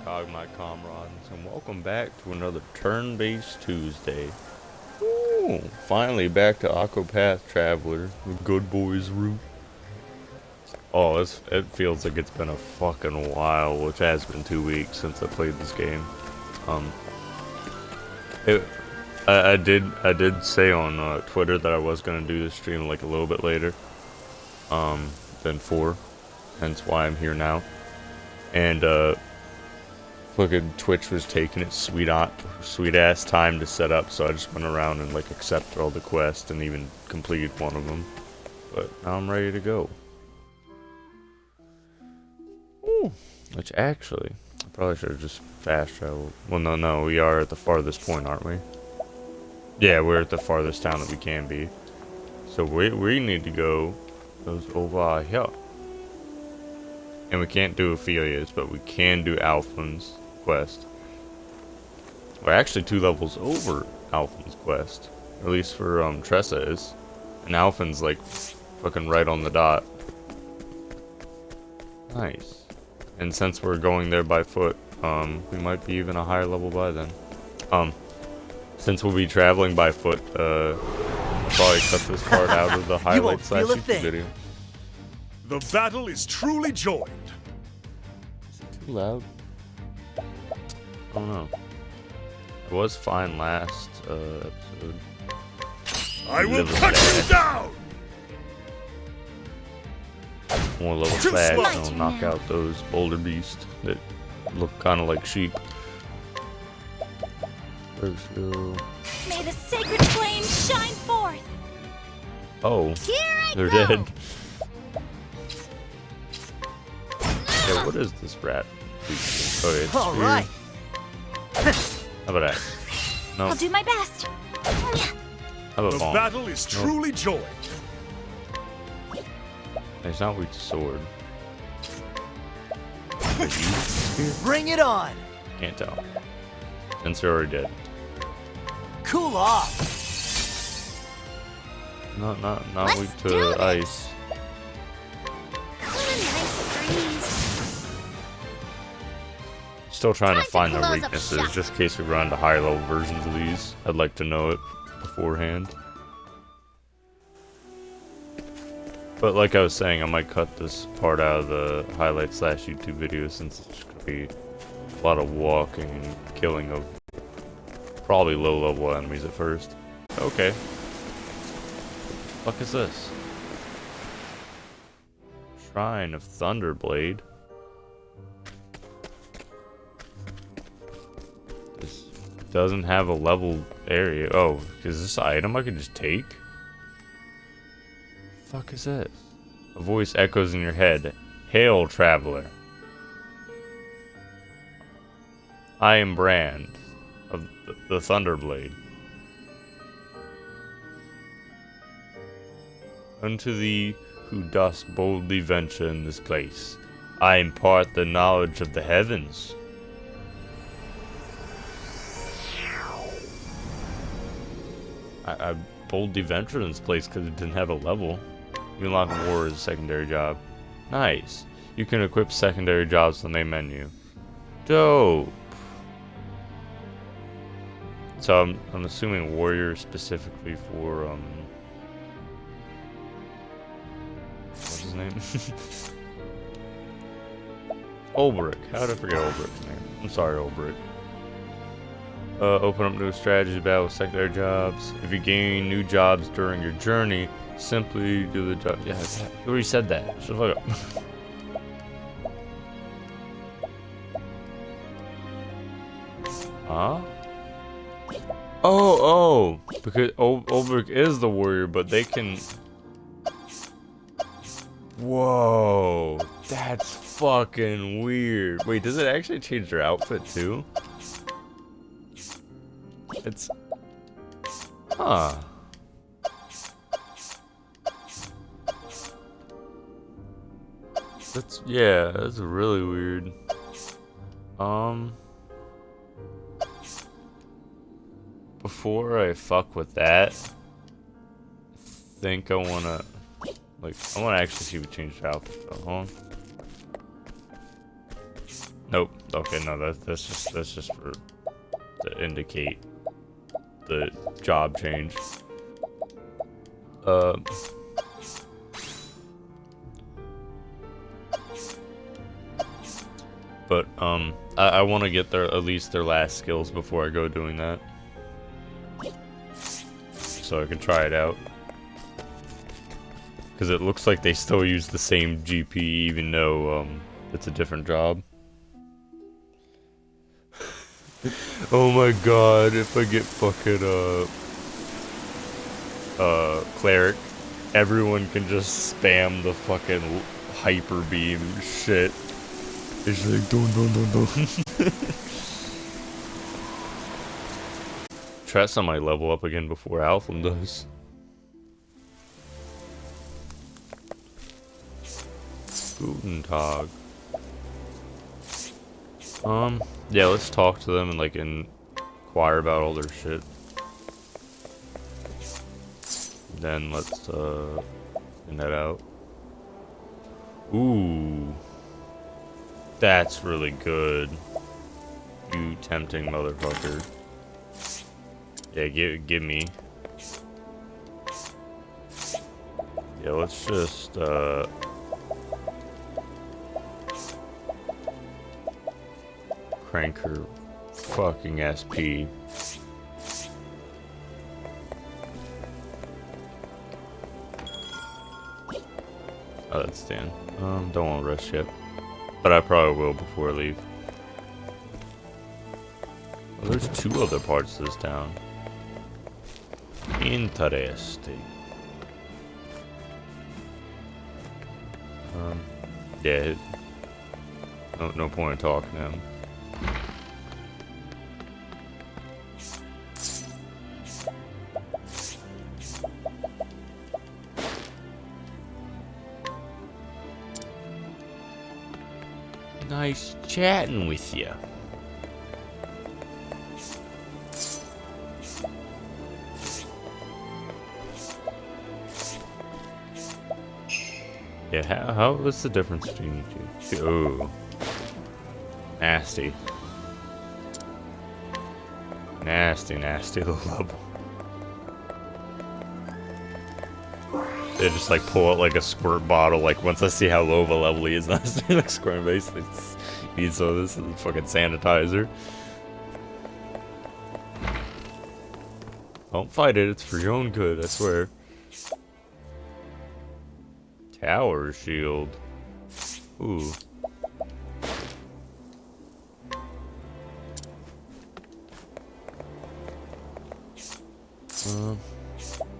Cog, my comrades, and welcome back to another turn-based Tuesday. Ooh, finally back to Octopath Traveler, the good boys route. Oh, it feels like it's been a fucking while, which has been 2 weeks since I played this game. I did say on Twitter that I was gonna do this stream like a little bit later, than 4, hence why I'm here now. And fucking Twitch was taking its sweet ass time to set up, so I just went around and like accepted all the quests and even completed one of them. But now I'm ready to go. Ooh, which actually, I probably should have just fast traveled. Well, no, we are at the farthest point, aren't we? Yeah, we're at the farthest town that we can be. So we need to go those over here. And we can't do Ophelia's, but we can do Alphen's quest. We're actually 2 levels over Alphen's quest. At least for Tressa is. And Alphen's like fucking right on the dot. Nice. And since we're going there by foot, we might be even a higher level by then. Since we'll be traveling by foot, I'll probably cut this part out of the highlights / YouTube video. The battle is truly joined. Is it too loud? I don't know. It was fine last episode. I will cut you down! More level fast, and I'll knock out those boulder beasts that look kind of like sheep. May the sacred flame shine forth. Oh, they're go. dead. Yeah, what is this rat? Oh, it's all right. How about that? No. I'll do my best. How about The bomb? battle is truly joined. It's not weak to sword. Bring it on. Can't tell. Since they're already dead. Cool off. Not Let's weak do to this. ice. Nice breeze. Still trying to Time to find the close up weaknesses, shop. just in case we run to higher level versions of these. I'd like to know it beforehand. But like I was saying, I might cut this part out of the highlights / YouTube video since it's going to be a lot of walking and killing of probably low level enemies at first. Okay. What the fuck is this? Shrine of Thunderblade. This doesn't have a level area. Oh, is this an item I can just take? Fuck is this? A voice echoes in your head. Hail, traveler. I am Brand of the Thunderblade. Unto thee who dost boldly venture in this place, I impart the knowledge of the heavens. I boldly ventured in this place because it didn't have a level. You unlock war as a secondary job. Nice. You can equip secondary jobs on the main menu. Dope. So I'm assuming warrior specifically for what's his name? Ulbrich. How did I forget Ulbrich's name? I'm sorry, Ulbrich. Open up new strategy battle with secondary jobs. If you gain new jobs during your journey, simply do the job. Yeah, you already said that. Shut the fuck up. Huh? Oh, because Ulbrich is the warrior, but they can. Whoa, that's fucking weird. Wait, does it actually change their outfit too? It's. Huh. That's really weird. Before I fuck with that, I think I wanna, I wanna actually see if we change the outfit though. Hold on. Nope. Okay, no, that's just for to indicate the job change. But I want to get their at least their last skills before I go doing that, so I can try it out. Because it looks like they still use the same GP, even though it's a different job. Oh my god! If I get fucking cleric, everyone can just spam the fucking hyper beam shit. It's like dun dun dun dun. Try somebody level up again before Alpha does. Guten Tag. Yeah, let's talk to them and like inquire about all their shit. Then let's send that out. Ooh, that's really good. You tempting motherfucker. Yeah, give me. Yeah, let's just crank her fucking SP. Oh, that's Dan. Don't want to rush yet, but I probably will before I leave. Well, there's 2 other parts of this town. Interesting. Yeah. No point in talking to him. Nice chatting with you. Yeah, what's the difference between you two? Oh, nasty. Nasty low level. They just like pull out like a squirt bottle. Like once I see how low of a level he is, I start like squirting base. Need some of this fucking sanitizer. Don't fight it. It's for your own good. I swear. Tower shield. Ooh.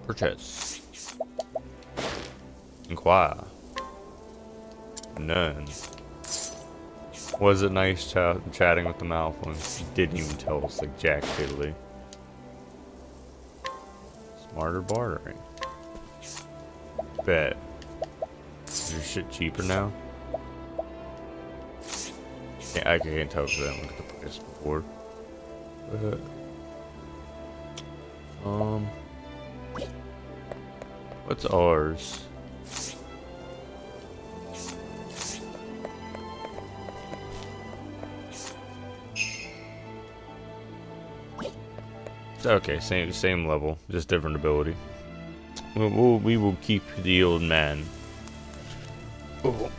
Purchase. Inquire. None. Was it nice chatting with the Malfoys? He didn't even tell us like jack diddly. Smarter bartering. Bet. Is your shit cheaper now? Yeah, I can't tell because I didn't look at the price before. But, what's ours? Okay, same level, just different ability. We will keep the old man. Oh.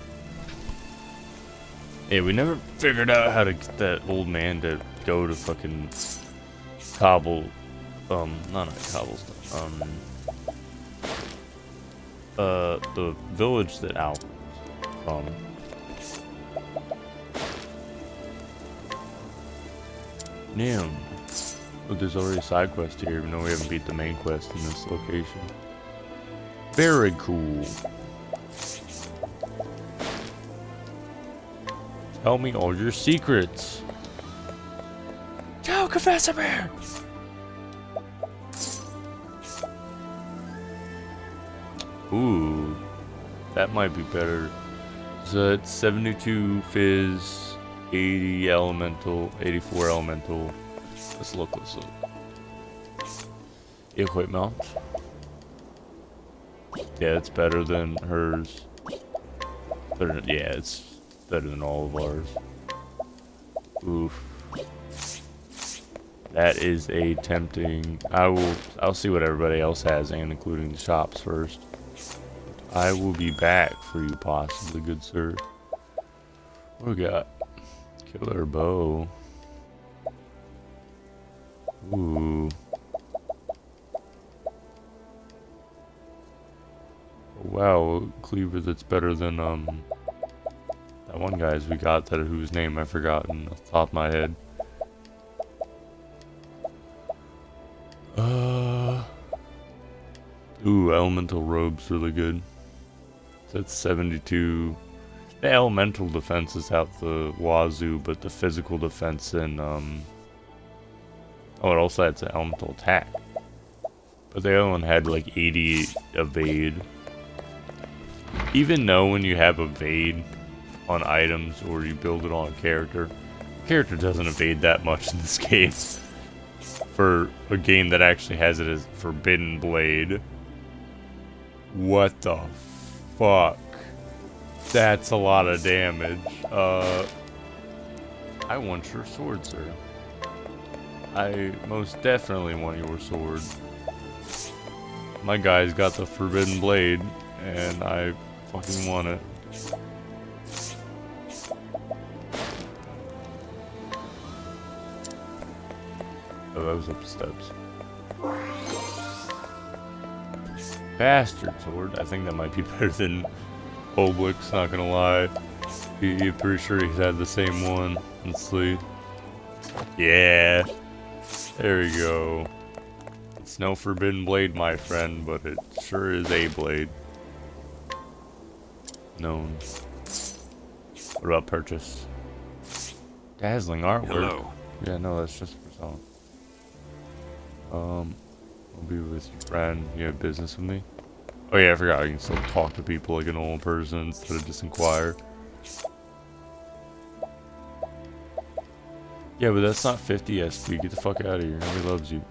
Yeah, we never figured out how to get that old man to go to fucking not cobblestone. The village that Al from. Damn. Look, there's already a side quest here, even though we haven't beat the main quest in this location. Very cool. Tell me all your secrets. Ciao, Professor Bear! Ooh, that might be better. So it's 72 Fizz, 80 Elemental, 84 Elemental. Let's look. Equipment. Yeah, it's better than hers. Yeah, it's better than all of ours. Oof. That is a tempting. I'll see what everybody else has, and including the shops first. I will be back for you, possibly, good sir. What we got? Killer bow. Ooh. Wow, cleaver that's better than that one guy's we got that whose name I've forgotten off the top of my head. Ooh, elemental robe's really good. That's 72. The elemental defense is out the wazoo, but the physical defense and oh, it also had an elemental attack. But the other one had like 80 evade. Even though when you have evade on items or you build it on a character, the character doesn't evade that much in this game. For a game that actually has it as Forbidden Blade. What the fuck? That's a lot of damage. I want your sword, sir. I most definitely want your sword. My guy's got the Forbidden Blade, and I fucking want it. Oh, that was up the steps. Bastard sword. I think that might be better than Oblic's, not gonna lie. You're pretty sure he's had the same one. Let's see. Yeah. There we go. It's no Forbidden Blade, my friend, but it sure is a blade. Known. What about purchase? Dazzling artwork. Hello. Yeah, no, that's just for selling. I'll be with your friend. You have business with me? Oh yeah, I forgot I can still talk to people like an old person instead of just inquire. Yeah, but that's not 50 SP. Get the fuck out of here. Nobody loves you.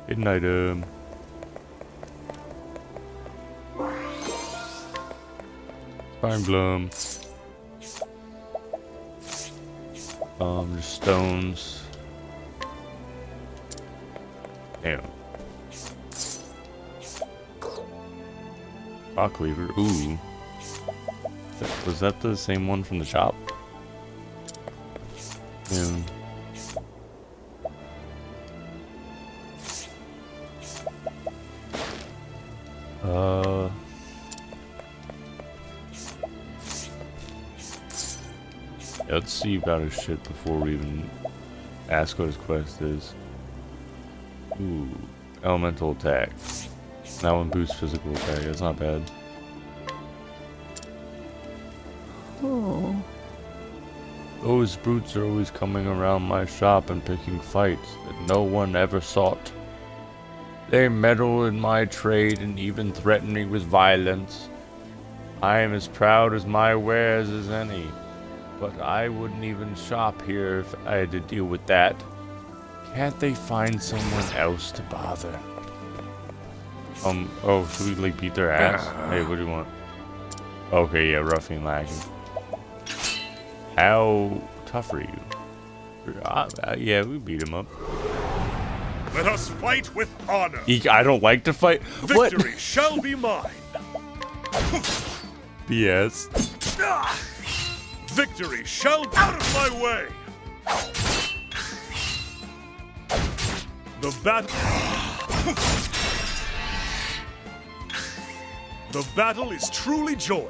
Hidden item. Fine bloom. Just stones. Damn. Rock cleaver. Ooh. Was that the same one from the shop? Yeah. Let's see about his shit before we even ask what his quest is. Ooh, elemental attack. That one boosts physical attack. That's not bad. Oh. Those brutes are always coming around my shop and picking fights that no one ever sought. They meddle in my trade and even threaten me with violence. I am as proud as my wares as any, but I wouldn't even shop here if I had to deal with that. Can't they find someone else to bother? Oh, should we like beat their ass? Hey, what do you want? Okay, yeah, ruffian lacking. How tough are you? Yeah, we beat him up. Let us fight with honor. I don't like to fight. Victory shall be mine. BS. Victory shall be out of my way. The battle is truly joined.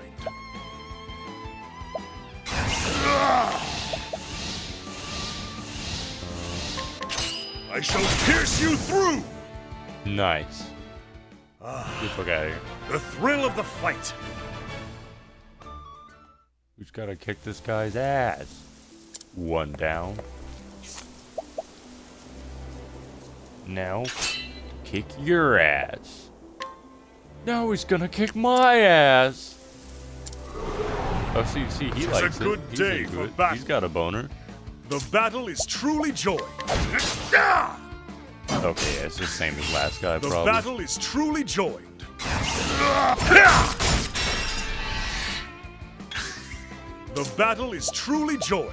I shall pierce you through. Nice. Get the fuck out of here. The thrill of the fight. We just gotta kick this guy's ass. One down. Now, kick your ass. Now he's gonna kick my ass. Oh, see, he It's likes a good it. He's day into for it. battle. He's got a boner. The battle is truly joined. Okay, yeah, it's the same as last guy, The probably. battle is truly joined. The battle is truly joined.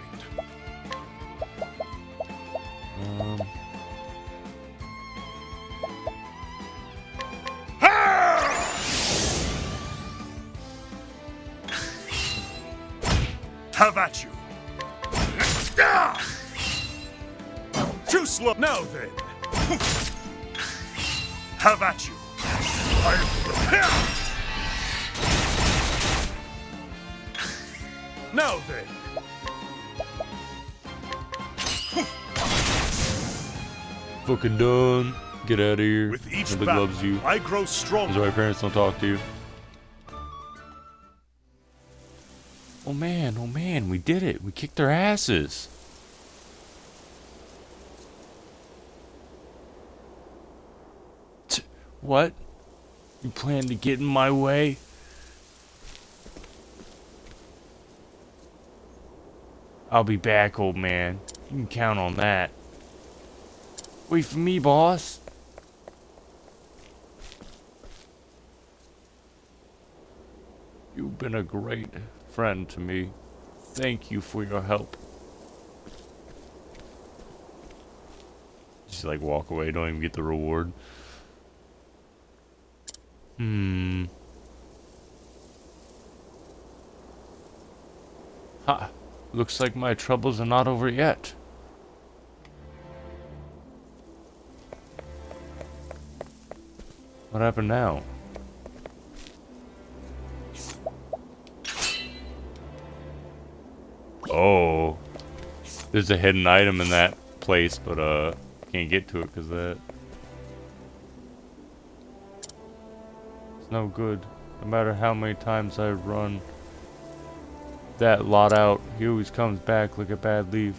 Have at you. Too slow. Now then. Have at you. I am prepared. Now then. Fucking done. Get out of here. With each Nobody battle, loves you. I grow That's stronger. why your parents don't talk to you. Oh man, we did it. We kicked their asses. What? You plan to get in my way? I'll be back, old man. You can count on that. Wait for me, boss. You've been a great friend to me. Thank you for your help. Just like walk away, don't even get the reward. Ha! Looks like my troubles are not over yet. What happened now? Oh, there's a hidden item in that place, but can't get to it because that. It's no good. No matter how many times I run that lot out, he always comes back like a bad leaf.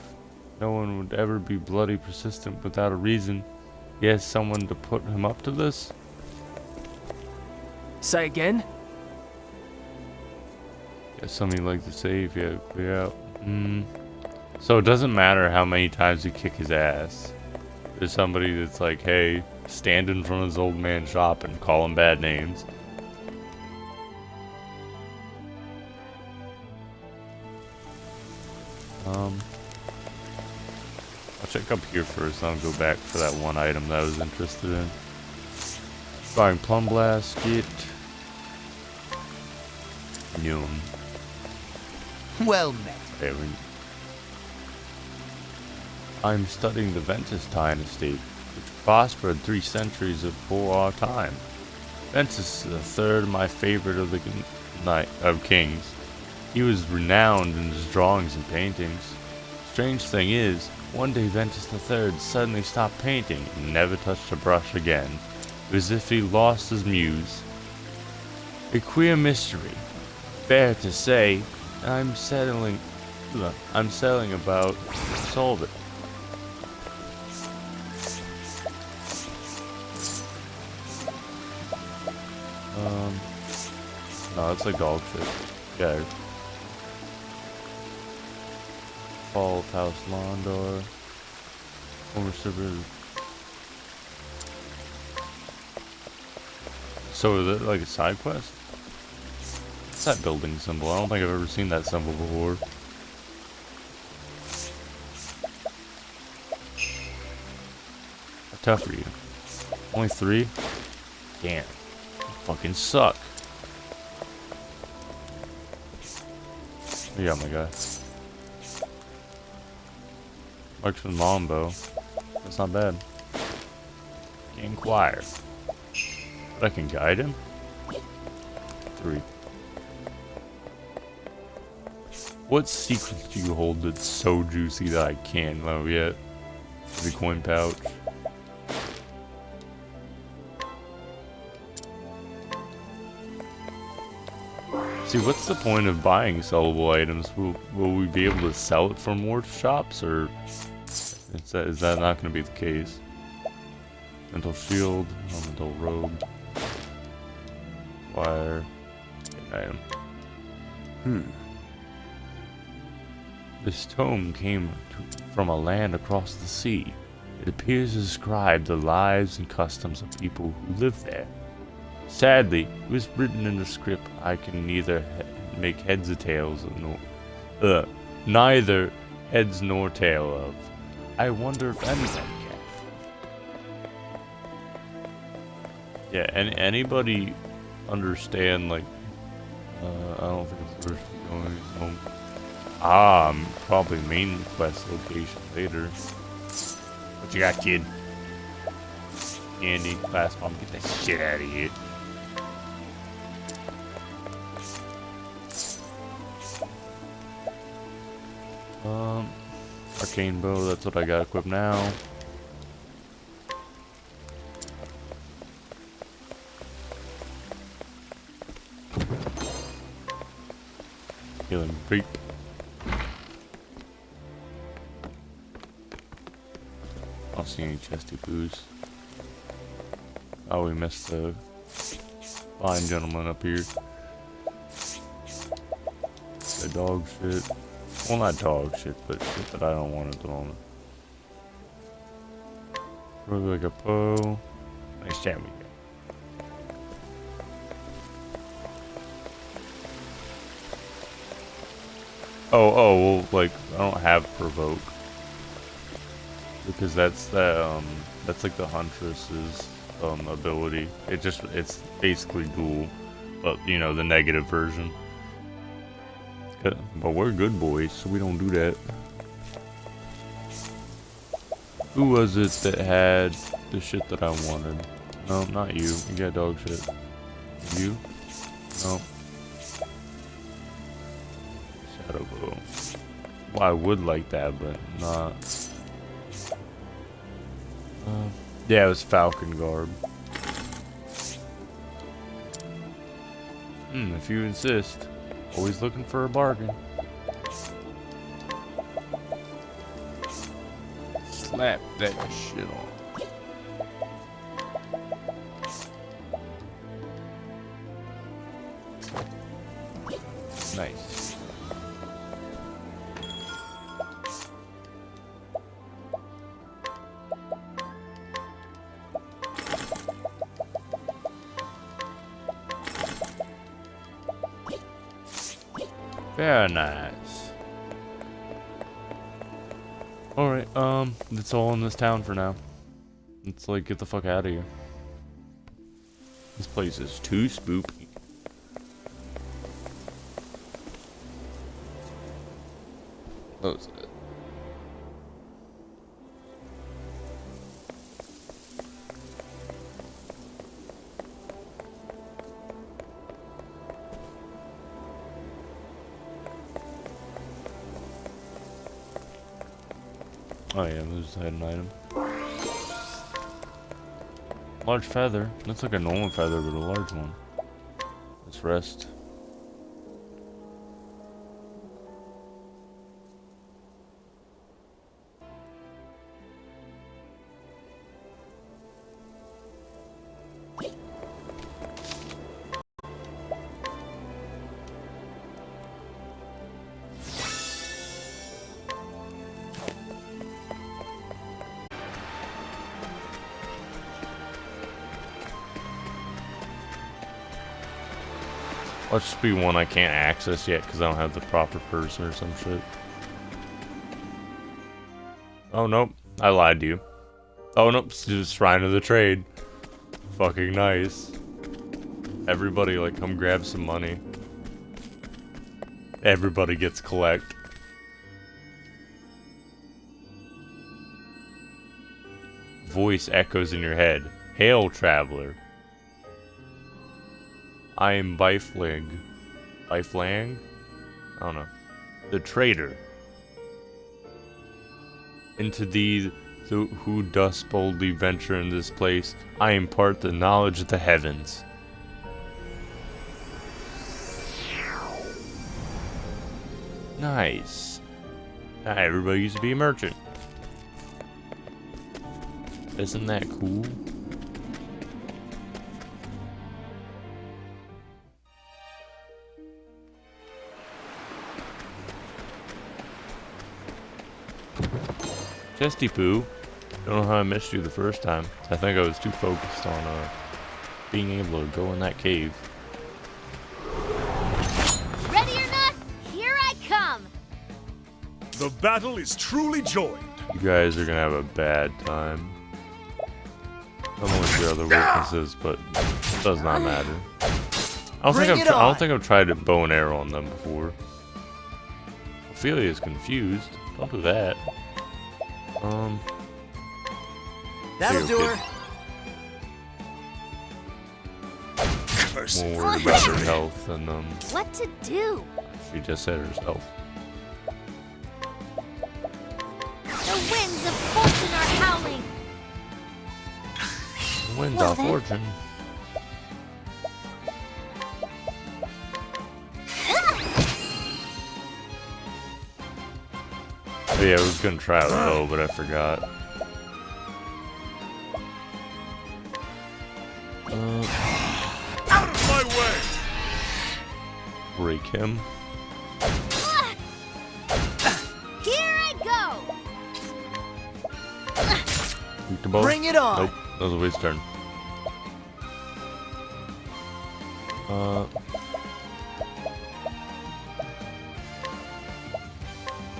No one would ever be bloody persistent without a reason. He has someone to put him up to this? Say again? Got something you'd like to say if you clear out. So it doesn't matter how many times you kick his ass. There's somebody that's like, hey, stand in front of his old man's shop and call him bad names. I'll check up here first, I'll go back for that one item that I was interested in. Firing Plum Blast, get... Noon. Well met. Okay, I'm studying the Ventus dynasty, which prospered 3 centuries before our time. Ventus III, my favorite of the kings. He was renowned in his drawings and paintings. Strange thing is, one day Ventus III suddenly stopped painting and never touched a brush again. It was as if he lost his muse. A queer mystery. Fair to say, I'm settling about to solve it. No, it's like dog shit. Yeah. Fall of House Londor. Former server. So is it like a side quest? What's that building symbol? I don't think I've ever seen that symbol before. How tough are you? Only 3? Damn. You fucking suck. You got my guy. Marksman longbow. That's not bad. Can inquire. But I can guide him? 3. What secrets do you hold that's so juicy that I can't know yet? The coin pouch. See, what's the point of buying sellable items? Will we be able to sell it from more shops, or is that not going to be the case? Mental shield, elemental robe, wire, item. This tome came from a land across the sea. It appears to describe the lives and customs of people who live there. Sadly, it was written in a script I can neither make heads or tails of, Neither heads nor tail of. I wonder if anybody can. Yeah, anybody understand, like, I don't think it's the first going home. Probably main quest location later. What you got, kid? Candy, class bomb, get that shit out of here. Arcane bow, that's what I got equipped now. Healing creep. I don't see any chesty poos. Oh, we missed the fine gentleman up here. The dog shit. Well, not dog shit, but shit that I don't want at the moment. Really like a bow. Nice chat with you. Well, like, I don't have provoke. Because that's like the huntress's, ability. It's basically dual, but, you know, the negative version. But we're good boys, so we don't do that. Who was it that had the shit that I wanted? No, not you. You got dog shit. You? No. Shadow bow. Well, I would like that, but not. Yeah, it was Falcon Garb. If you insist. Always looking for a bargain. Slap that shit on. Nice. Very nice. Alright, that's all in this town for now. Let's, like, get the fuck out of here. This place is too spooky. Close it. Oh yeah, there's a hidden item. Large feather. That's like a normal feather, but a large one. Let's rest. Let's just be one I can't access yet because I don't have the proper person or some shit. Oh, nope. I lied to you. Oh, nope. It's just Shrine of the Trade. Fucking nice. Everybody, like, come grab some money. Everybody gets collect. Voice echoes in your head. Hail, traveler. I am Bifling. Biflang? I don't know. The traitor. Into thee, who dost boldly venture in this place, I impart the knowledge of the heavens. Nice. Everybody used to be a merchant. Isn't that cool? Chesty Poo. Don't know how I missed you the first time. I think I was too focused on being able to go in that cave. Ready or not, here I come! The battle is truly joined. You guys are gonna have a bad time. I don't know what your other weaknesses, but it does not matter. I don't think I've tried a bow and arrow on them before. Ophelia's confused. Don't do that. That'll do her. Curse. More worried about her health than What to do? she just said herself. The winds of fortune are howling. Winds Well of then. fortune. Oh, yeah, I was gonna try it though, but I forgot. Out of my way! Break him. Here I go. Weak to both? Bring it on. Nope, that was a waste turn.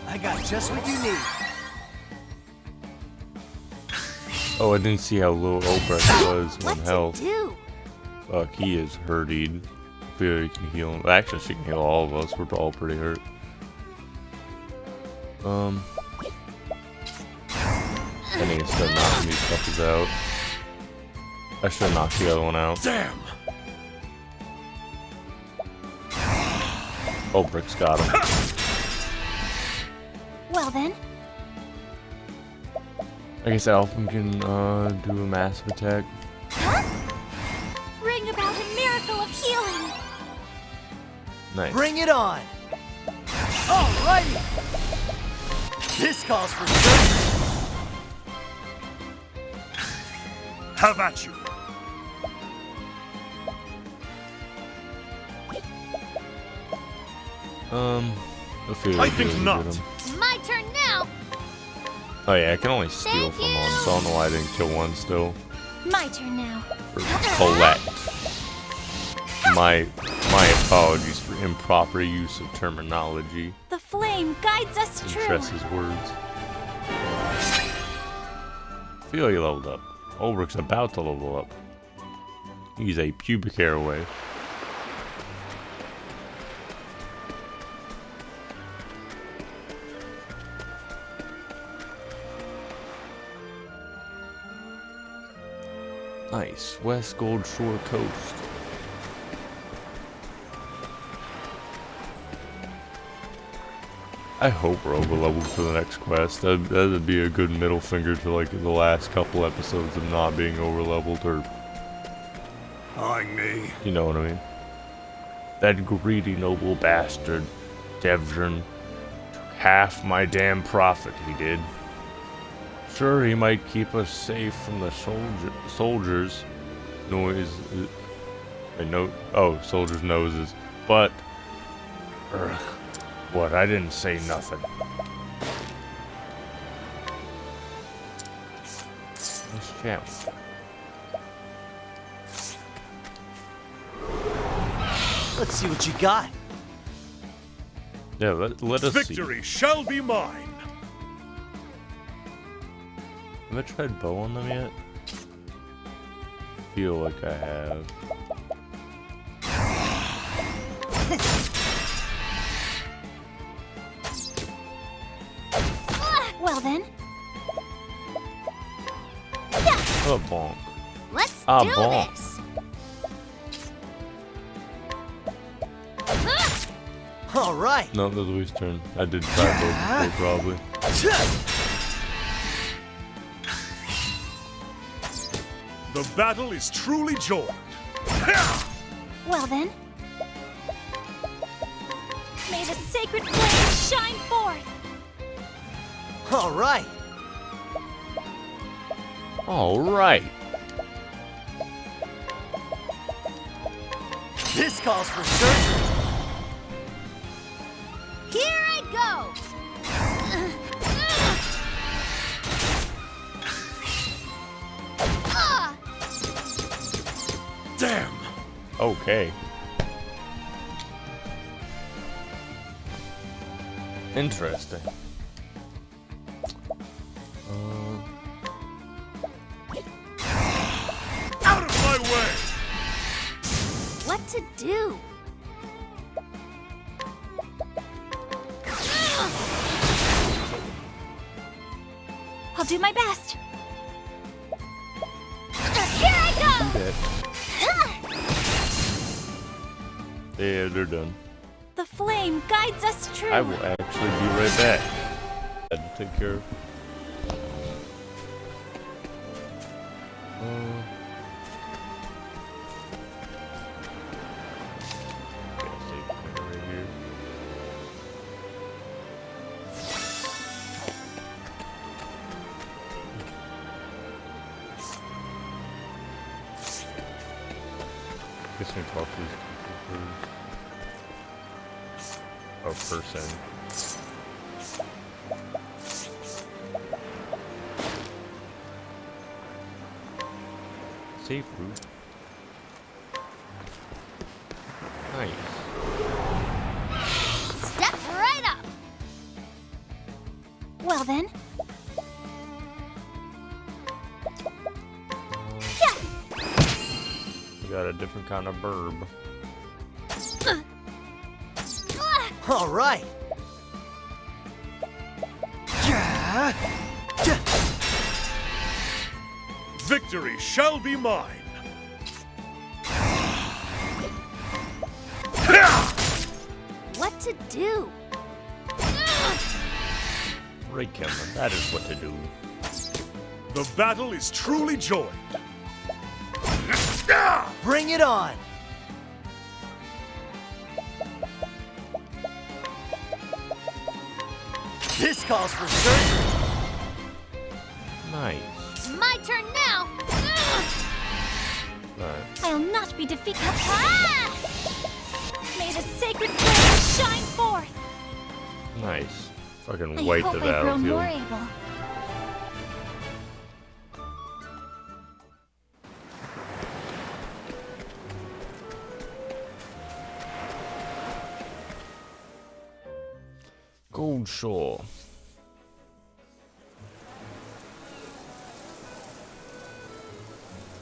I got just what you need. Oh, I didn't see how low Obrecht was on What health. to do? Fuck, he is hurted. I feel like you can heal him. Actually, she can heal all of us. We're all pretty hurt. I need to start knocking these fuckers out. I should knock the other one out. Damn! Obrecht's got him. Well then. I guess Alphen can do a massive attack. Huh? Bring about a miracle of healing. Nice. Bring it on. Alrighty. This calls for surgery. Have at you! I think not. My turn now. Oh yeah, I can only steal Thank from one, you. so I don't know why I didn't kill one still. My turn now. Or collect. My apologies for improper use of terminology. The flame guides us In true. Tress's words. Feel you leveled up. Ulrich's about to level up. He's a pubic hair away. Nice. West Gold Shore Coast. I hope we're over leveled for the next quest. That'd be a good middle finger to like the last couple episodes of not being over leveled, or Eyeing me. you know what I mean. That greedy noble bastard, Devrin, took half my damn profit, he did. Sure, he might keep us safe from the soldiers' noise. Soldiers' noses. But, what? I didn't say nothing. Nice champ. Let's see what you got. Yeah, let us see. Victory shall be mine. Have I tried bow on them yet? Feel like I have. Well then. Oh, bonk. Let's Ah, do bonk. this. All right. No, that was Louis' turn. I did try bow before, probably. The battle is truly joined. Well then. May the sacred flame shine forth. All right. All right. This calls for surgery. Here I go. Damn! Okay. Interesting. Out of my way! What to do? I'll do my best. Here I go! Yeah, they're done. The flame guides us true. I will actually be right back. Had to take care of. Okay, save point right here. Guess we talk to these people first. Oh, person. Safe route. Nice. Step right up. Well then. Yeah. We got a different kind of burb. All right. Victory shall be mine. What to do? Break him, and that is what to do. The battle is truly joined. Bring it on. This calls for surgery. Nice. It's my turn now. Alright. I'll not be defeated. Ah! May the sacred flame shine forth. Nice. Fucking I wipe hope the I grow more battlefield. able. Gold Shore.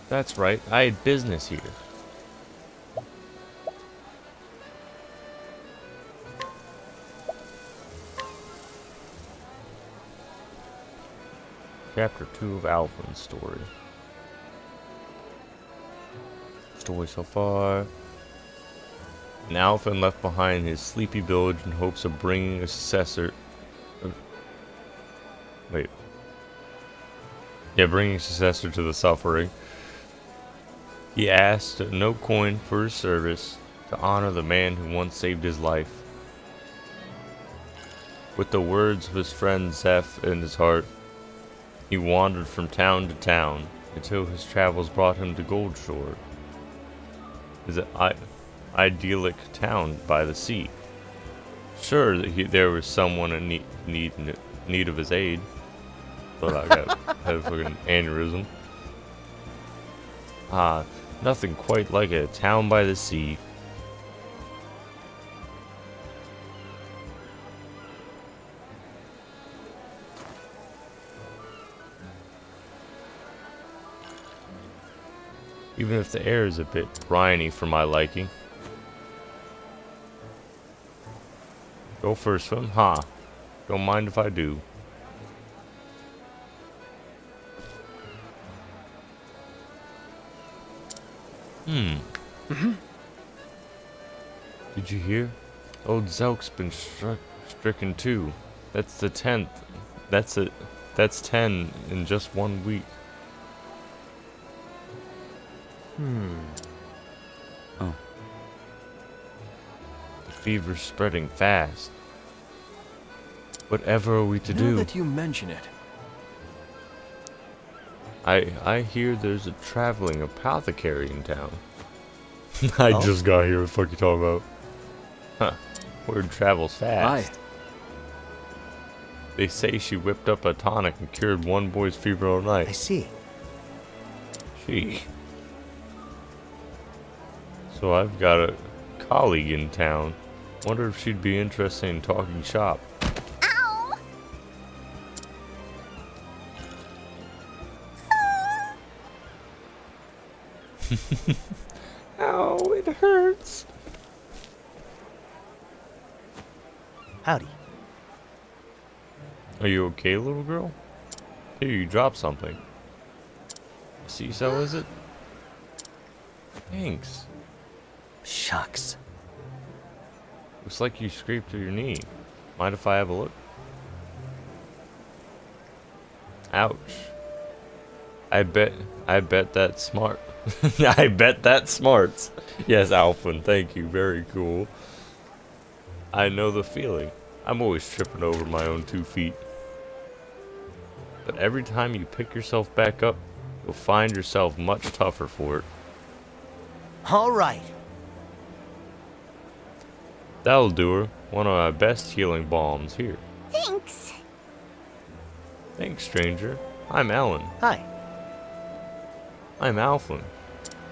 That's right, I had business here. Chapter 2 of Alvin's story. Story so far. And Alvin left behind his sleepy village in hopes of bringing a successor. Wait. Yeah, bringing a successor to the suffering. He asked no coin for his service to honor the man who once saved his life. With the words of his friend Zeph in his heart, he wandered from town to town until his travels brought him to Gold Shore. His idyllic town by the sea. Sure, there was someone in need of his aid. Thought I had a fucking aneurysm. Nothing quite like a town by the sea. Even if the air is a bit briny for my liking. Go for a swim? Huh. Don't mind if I do. Did you hear? Old Zelk's been stricken too. That's the 10th. That's 10 in just 1 week. Oh. The fever's spreading fast. Whatever are we to Now do? that you mention it, I hear there's a traveling apothecary in town. I Oh? just got here. What the fuck you talking about? Huh. Word travels fast. aye. They say she whipped up a tonic and cured one boy's fever all I night. see. Gee. So I've got a colleague in town. Wonder if she'd be interested in talking shop. Ow! Ow, it hurts. Howdy. Are you okay, little girl? Here, you dropped something. Seesaw, is it? Thanks. Shucks. Looks like you scraped your knee. Mind if I have a look? Ouch. I bet that's smart. I bet that's smart. Yes, Alphen, thank you. Very cool. I know the feeling. I'm always tripping over my own 2 feet. But every time you pick yourself back up, you'll find yourself much tougher for it. All right. That'll do her. One of my best healing balms here. Thanks. Thanks, stranger. I'm Alan. Hi. I'm Alphen.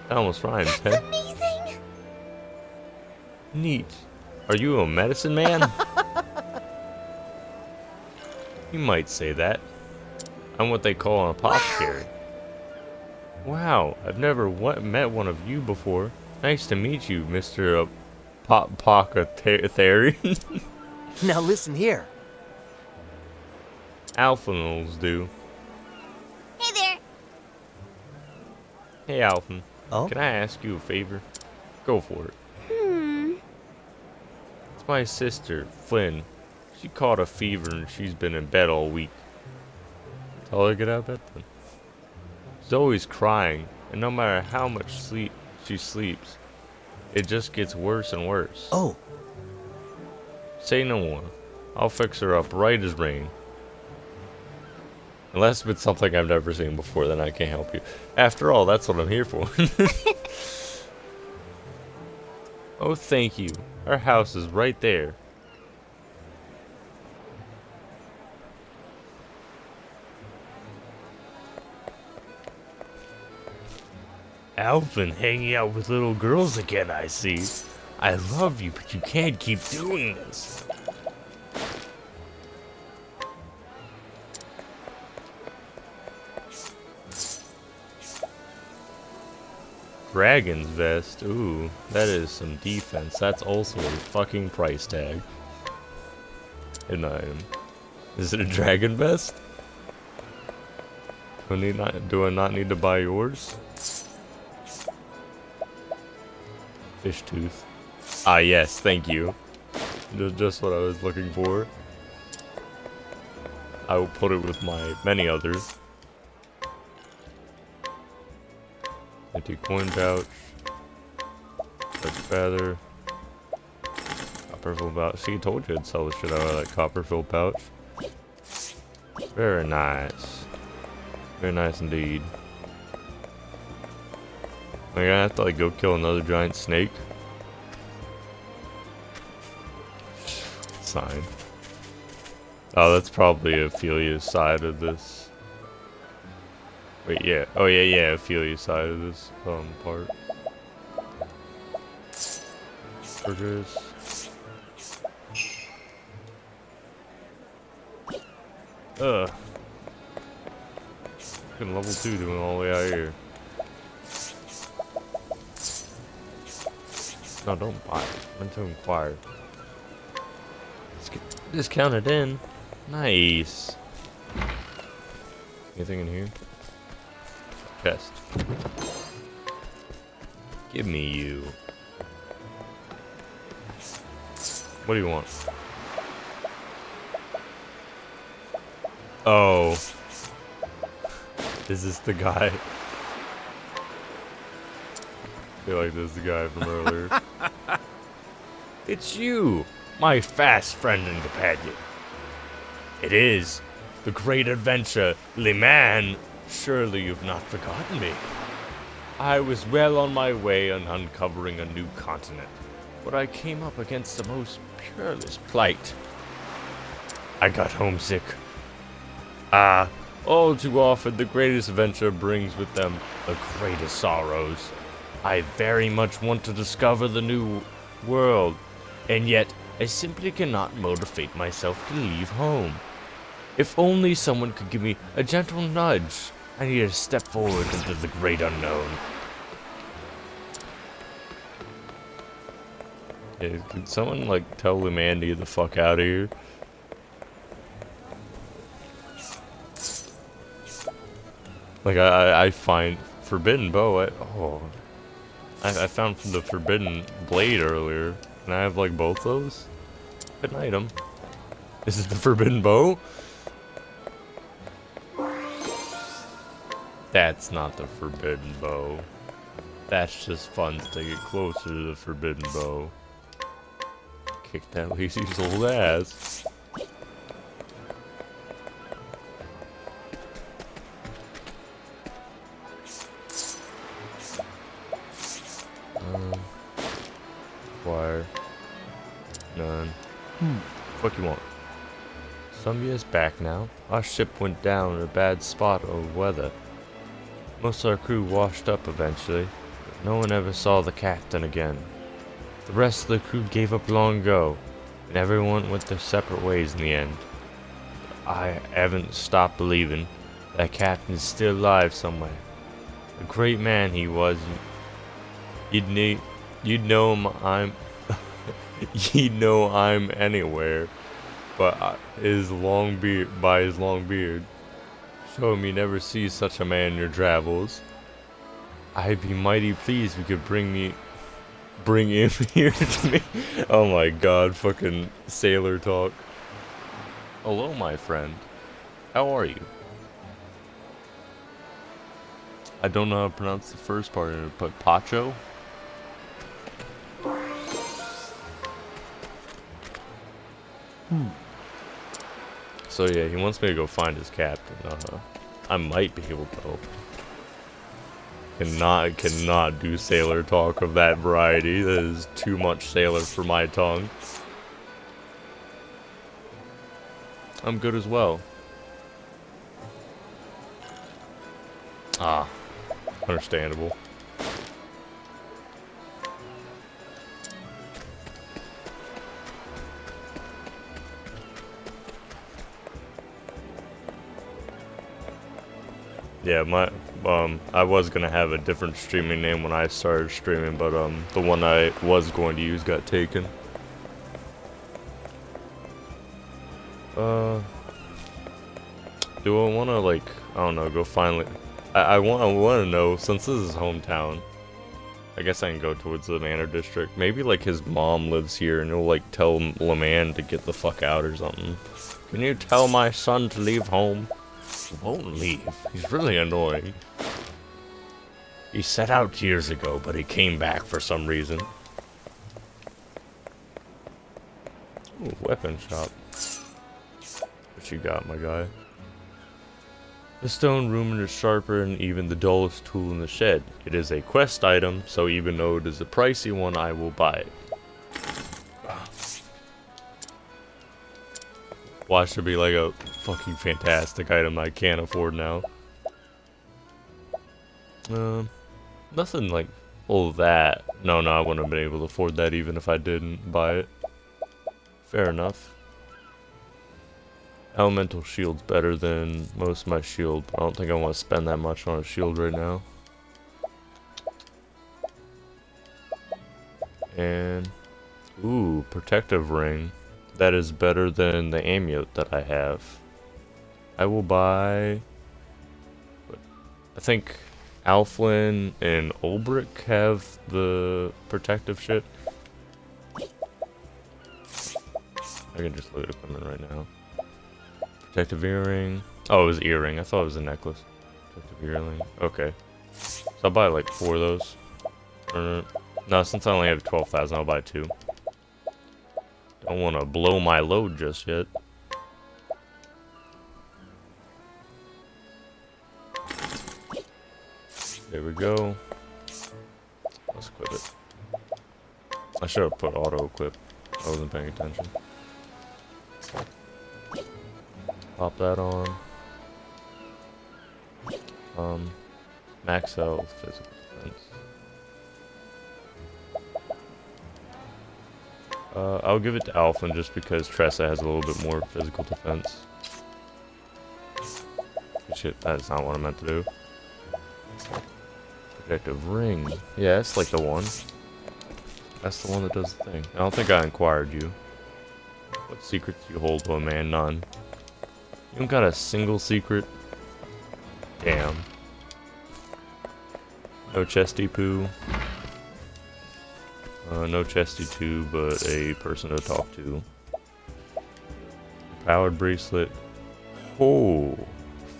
That almost rhymes, That's huh? amazing. Neat. Are you a medicine man? You might say that. I'm what they call an apothecary. Wow, I've never met one of you before. Nice to meet you, Mr. Apothecary. Now listen here. Alphenals do. Hey there. Hey, Alphen. Oh? Can I ask you a favor? Go for it. It's my sister, Flynn. She caught a fever and she's been in bed all week. Tell her to get out of bed then. She's always crying, and no matter how much she sleeps, it just gets worse and worse. Oh. Say no more. I'll fix her up right as rain. Unless it's something I've never seen before, then I can't help you. After all, that's what I'm here for. Oh, thank you. Our house is right there. Alvin hanging out with little girls again, I see. I love you, but you can't keep doing this. Dragon's vest. Ooh, that is some defense. That's also a fucking price tag. An item. Is it a dragon vest? Do I not need to buy yours? Fish tooth. Ah, yes, thank you. Just what I was looking for. I will put it with my many others. Empty coin pouch. Red feather. Copperfield pouch. See, I told you I'd sell the shit out of that Copperfield pouch. Very nice. Very nice indeed. Am I gonna have to like go kill another giant snake? Sign. Oh, that's probably Ophelia's side of this. Wait, yeah. Oh, yeah, Ophelia's side of this part. Burgers. Ugh. Fucking level 2 doing all the way out here. No, don't buy it. I meant to inquire. Let's get discounted in. Nice. Anything in here? Chest. Give me you. What do you want? Oh. Is this the guy? I feel like this is the guy from earlier. It's you, my fast friend and companion. It is the great adventure, Le Man. Surely you've not forgotten me. I was well on my way on uncovering a new continent, but I came up against the most peerless plight. I got homesick. All too often the greatest adventure brings with them the greatest sorrows. I very much want to discover the new world, and yet I simply cannot motivate myself to leave home. If only someone could give me a gentle nudge. I need to step forward into the great unknown. Yeah, could someone like tell Mandy the fuck out of here? Like I find forbidden bow. I found the forbidden blade earlier, and I have like both those. Good item. Is it the forbidden bow? That's not the forbidden bow. That's just fun to get closer to the forbidden bow. Kick that lazy's old ass. Wire. None. Fuck you want? Some years back now, our ship went down in a bad spot of weather. Most of our crew washed up eventually, but no one ever saw the captain again. The rest of the crew gave up long ago, and everyone went their separate ways in the end. I haven't stopped believing that captain is still alive somewhere. A great man he was. You'd know him. You'd know I'm anywhere, but his long beard, show him you never see such a man in your travels. I'd be mighty pleased if you could bring him here to me. Oh my god, fucking sailor talk. Hello, my friend. How are you? I don't know how to pronounce the first part, but Pacho? So yeah, he wants me to go find his captain. I might be able to. Cannot do sailor talk of that variety. That is too much sailor for my tongue. I'm good as well. Ah, understandable. Yeah, I was gonna have a different streaming name when I started streaming, but the one I was going to use got taken. Do I wanna like, I don't know, go finally? I wanna know, since this is hometown. I guess I can go towards the Manor District. Maybe like his mom lives here, and he'll like tell LeMan to get the fuck out or something. Can you tell my son to leave home? He won't leave. He's really annoying. He set out years ago, but he came back for some reason. Ooh, weapon shop. What you got, my guy? The stone rumen is sharper than even the dullest tool in the shed. It is a quest item, so even though it is a pricey one, I will buy it. Watch should be like a fucking fantastic item I can't afford now. Nothing like all that. No, I wouldn't have been able to afford that even if I didn't buy it. Fair enough. Elemental shield's better than most of my shield, but I don't think I want to spend that much on a shield right now. And ooh, protective ring. That is better than the amulet that I have. I will buy. I think Alflin and Ulbrich have the protective shit. I can just look at equipment right now. Protective earring. Oh, it was earring. I thought it was a necklace. Protective earring. Okay. So I'll buy like 4 of those. No, since I only have 12,000, I'll buy 2. Don't want to blow my load just yet. There we go. Let's equip it. I should have put auto equip. I wasn't paying attention. Pop that on. Max health, physical defense. I'll give it to Alphen just because Tressa has a little bit more physical defense. Shit, that's not what I meant to do. Protective ring. Yeah, it's like the one. That's the one that does the thing. I don't think I inquired you. What secrets do you hold, oh man? None. You don't got a single secret? Damn. No chesty poo. No chesty too, but a person to talk to. Powered bracelet. Oh,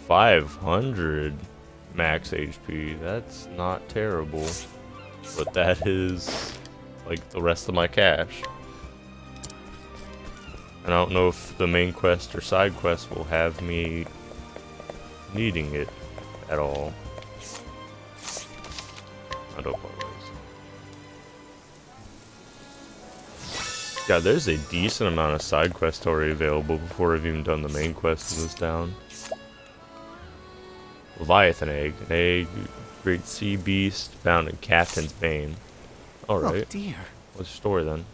500 max HP. That's not terrible. But that is like the rest of my cash. And I don't know if the main quest or side quest will have me needing it at all. I don't always. Yeah, there's a decent amount of side quests already available before I've even done the main quest in this town. Leviathan egg. An egg. Great sea beast found in Captain's Bane. Alright. Oh dear. What's the story then?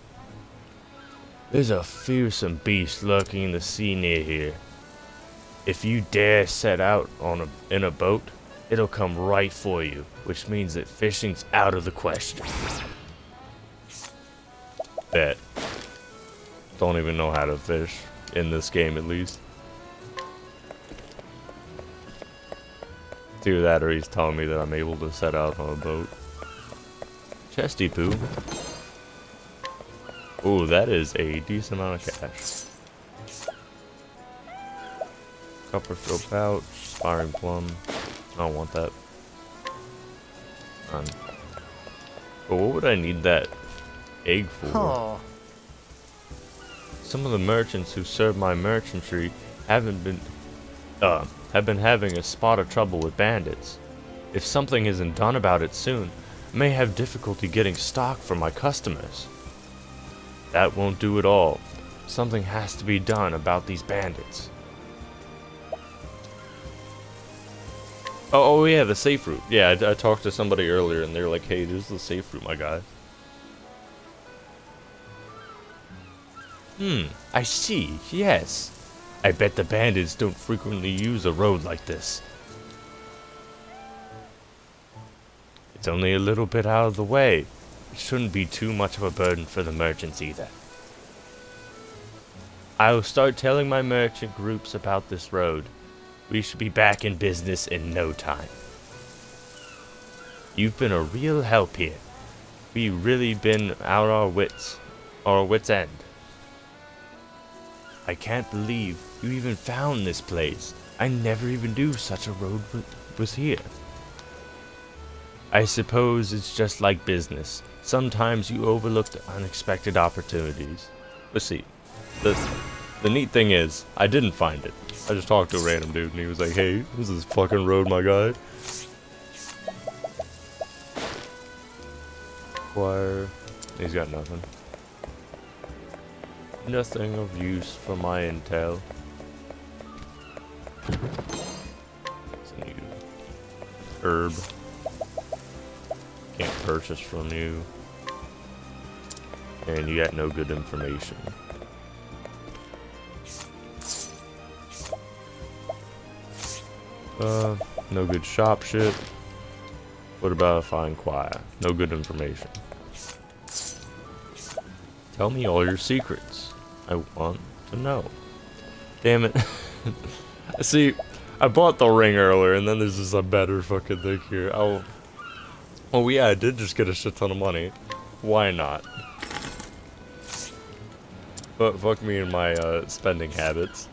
There's a fearsome beast lurking in the sea near here. If you dare set out in a boat, it'll come right for you, which means that fishing's out of the question. Bet. Don't even know how to fish, in this game at least. Either that or he's telling me that I'm able to set out on a boat. Chesty poo. Ooh, that is a decent amount of cash. Copperfield pouch, firing plum. I don't want that. But what would I need that egg for? Oh. Some of the merchants who serve my merchantry have been having a spot of trouble with bandits. If something isn't done about it soon, I may have difficulty getting stock for my customers. That won't do at all. Something has to be done about these bandits. Oh yeah, the safe route. Yeah, I talked to somebody earlier and they were like, hey, this is the safe route, my guy. I see, yes. I bet the bandits don't frequently use a road like this. It's only a little bit out of the way. It shouldn't be too much of a burden for the merchants either. I will start telling my merchant groups about this road. We should be back in business in no time. You've been a real help here. We've really been out our wits end. I can't believe you even found this place. I never even knew such a road was here. I suppose it's just like business. Sometimes you overlook the unexpected opportunities. Let's see. The neat thing is, I didn't find it. I just talked to a random dude and he was like, hey, this is fucking road, my guy. Acquire. He's got nothing. Nothing of use for my intel. It's a new herb. Can't purchase from you. And you got no good information. No good shop shit. What about if I inquire? No good information. Tell me all your secrets. I want to know. Damn it. See, I bought the ring earlier and then there's just a better fucking thing here. Oh yeah, I did just get a shit ton of money. Why not? But fuck me and my spending habits.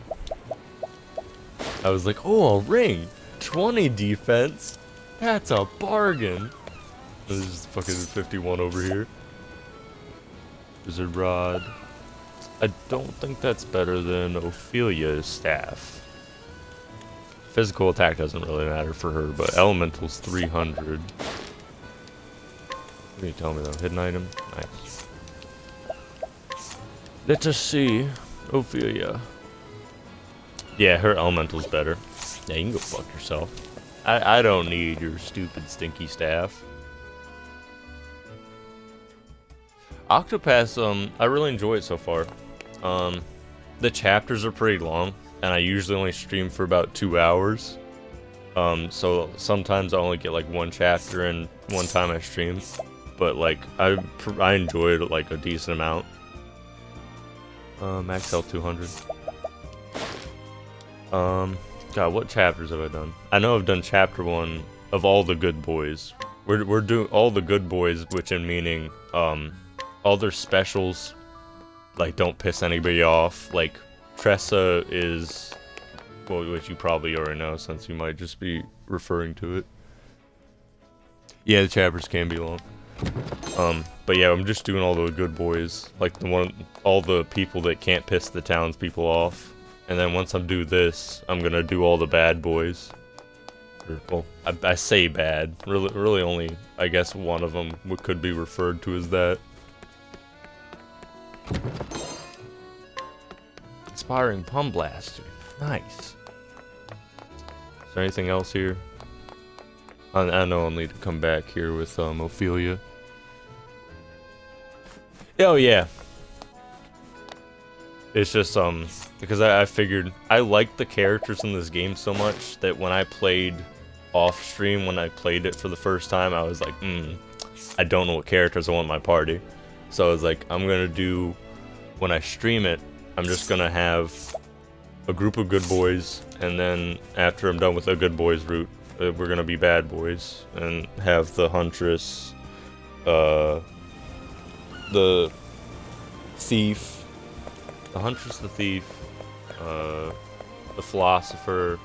I was like, oh, a ring! 20 defense? That's a bargain! This is fucking 51 over here. Wizard rod. I don't think that's better than Ophelia's staff. Physical attack doesn't really matter for her, but elemental's 300. What can you tell me though? Hidden item? Nice. Let us see. Ophelia. Yeah, her elemental's better. Yeah, you can go fuck yourself. I don't need your stupid stinky staff. Octopath, I really enjoy it so far. The chapters are pretty long, and I usually only stream for about 2 hours. So sometimes I only get like one chapter in one time I stream. but like I enjoyed it like a decent amount. Max health 200. God, what chapters have I done? I know I've done chapter 1 of all the good boys. We're doing all the good boys, which in meaning all their specials like don't piss anybody off. Like Tressa is, well, which you probably already know since you might just be referring to it. Yeah, the chapters can be long. But yeah, I'm just doing all the good boys, like all the people that can't piss the townspeople off. And then once I do this, I'm gonna do all the bad boys. Well, I say bad. Really only, I guess, one of them could be referred to as that. Inspiring Pum Blaster. Nice. Is there anything else here? I know I'll need to come back here with Ophelia. Oh yeah. It's just because I figured I liked the characters in this game so much that when I played off stream, when I played it for the first time, I was like, I don't know what characters I want in my party. So I was like, I'm gonna do, when I stream it, I'm just gonna have a group of good boys, and then after I'm done with a good boys route, we're gonna be bad boys and have the huntress, the thief. The huntress, the thief, the philosopher,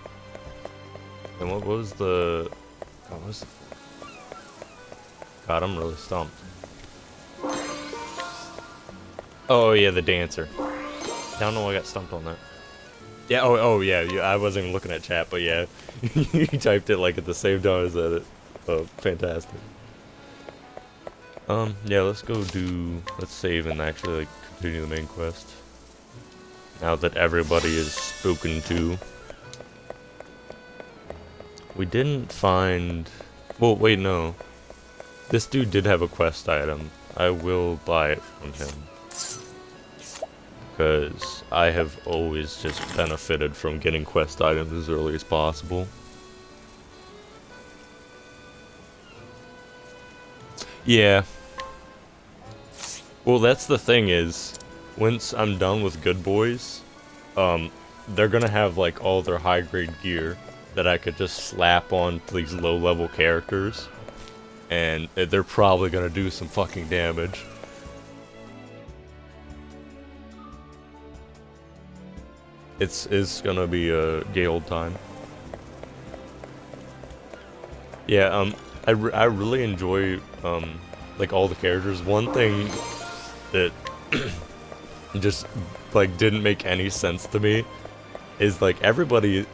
and what was the? God, I'm really stumped. Oh yeah, the dancer. I don't know why I got stumped on that. Yeah. Oh yeah. I wasn't even looking at chat, but yeah, you typed it like at the same time as said it. Oh, fantastic. Yeah. Let's save and actually like continue the main quest. Now that everybody is spoken to. We didn't find... Well, wait, no. This dude did have a quest item. I will buy it from him. Because I have always just benefited from getting quest items as early as possible. Yeah. Well, that's the thing is... Once I'm done with good boys, they're gonna have like all their high grade gear that I could just slap on these low level characters, and they're probably gonna do some fucking damage. It's gonna be a gay old time. Yeah, I really enjoy like all the characters. One thing that just like didn't make any sense to me is like everybody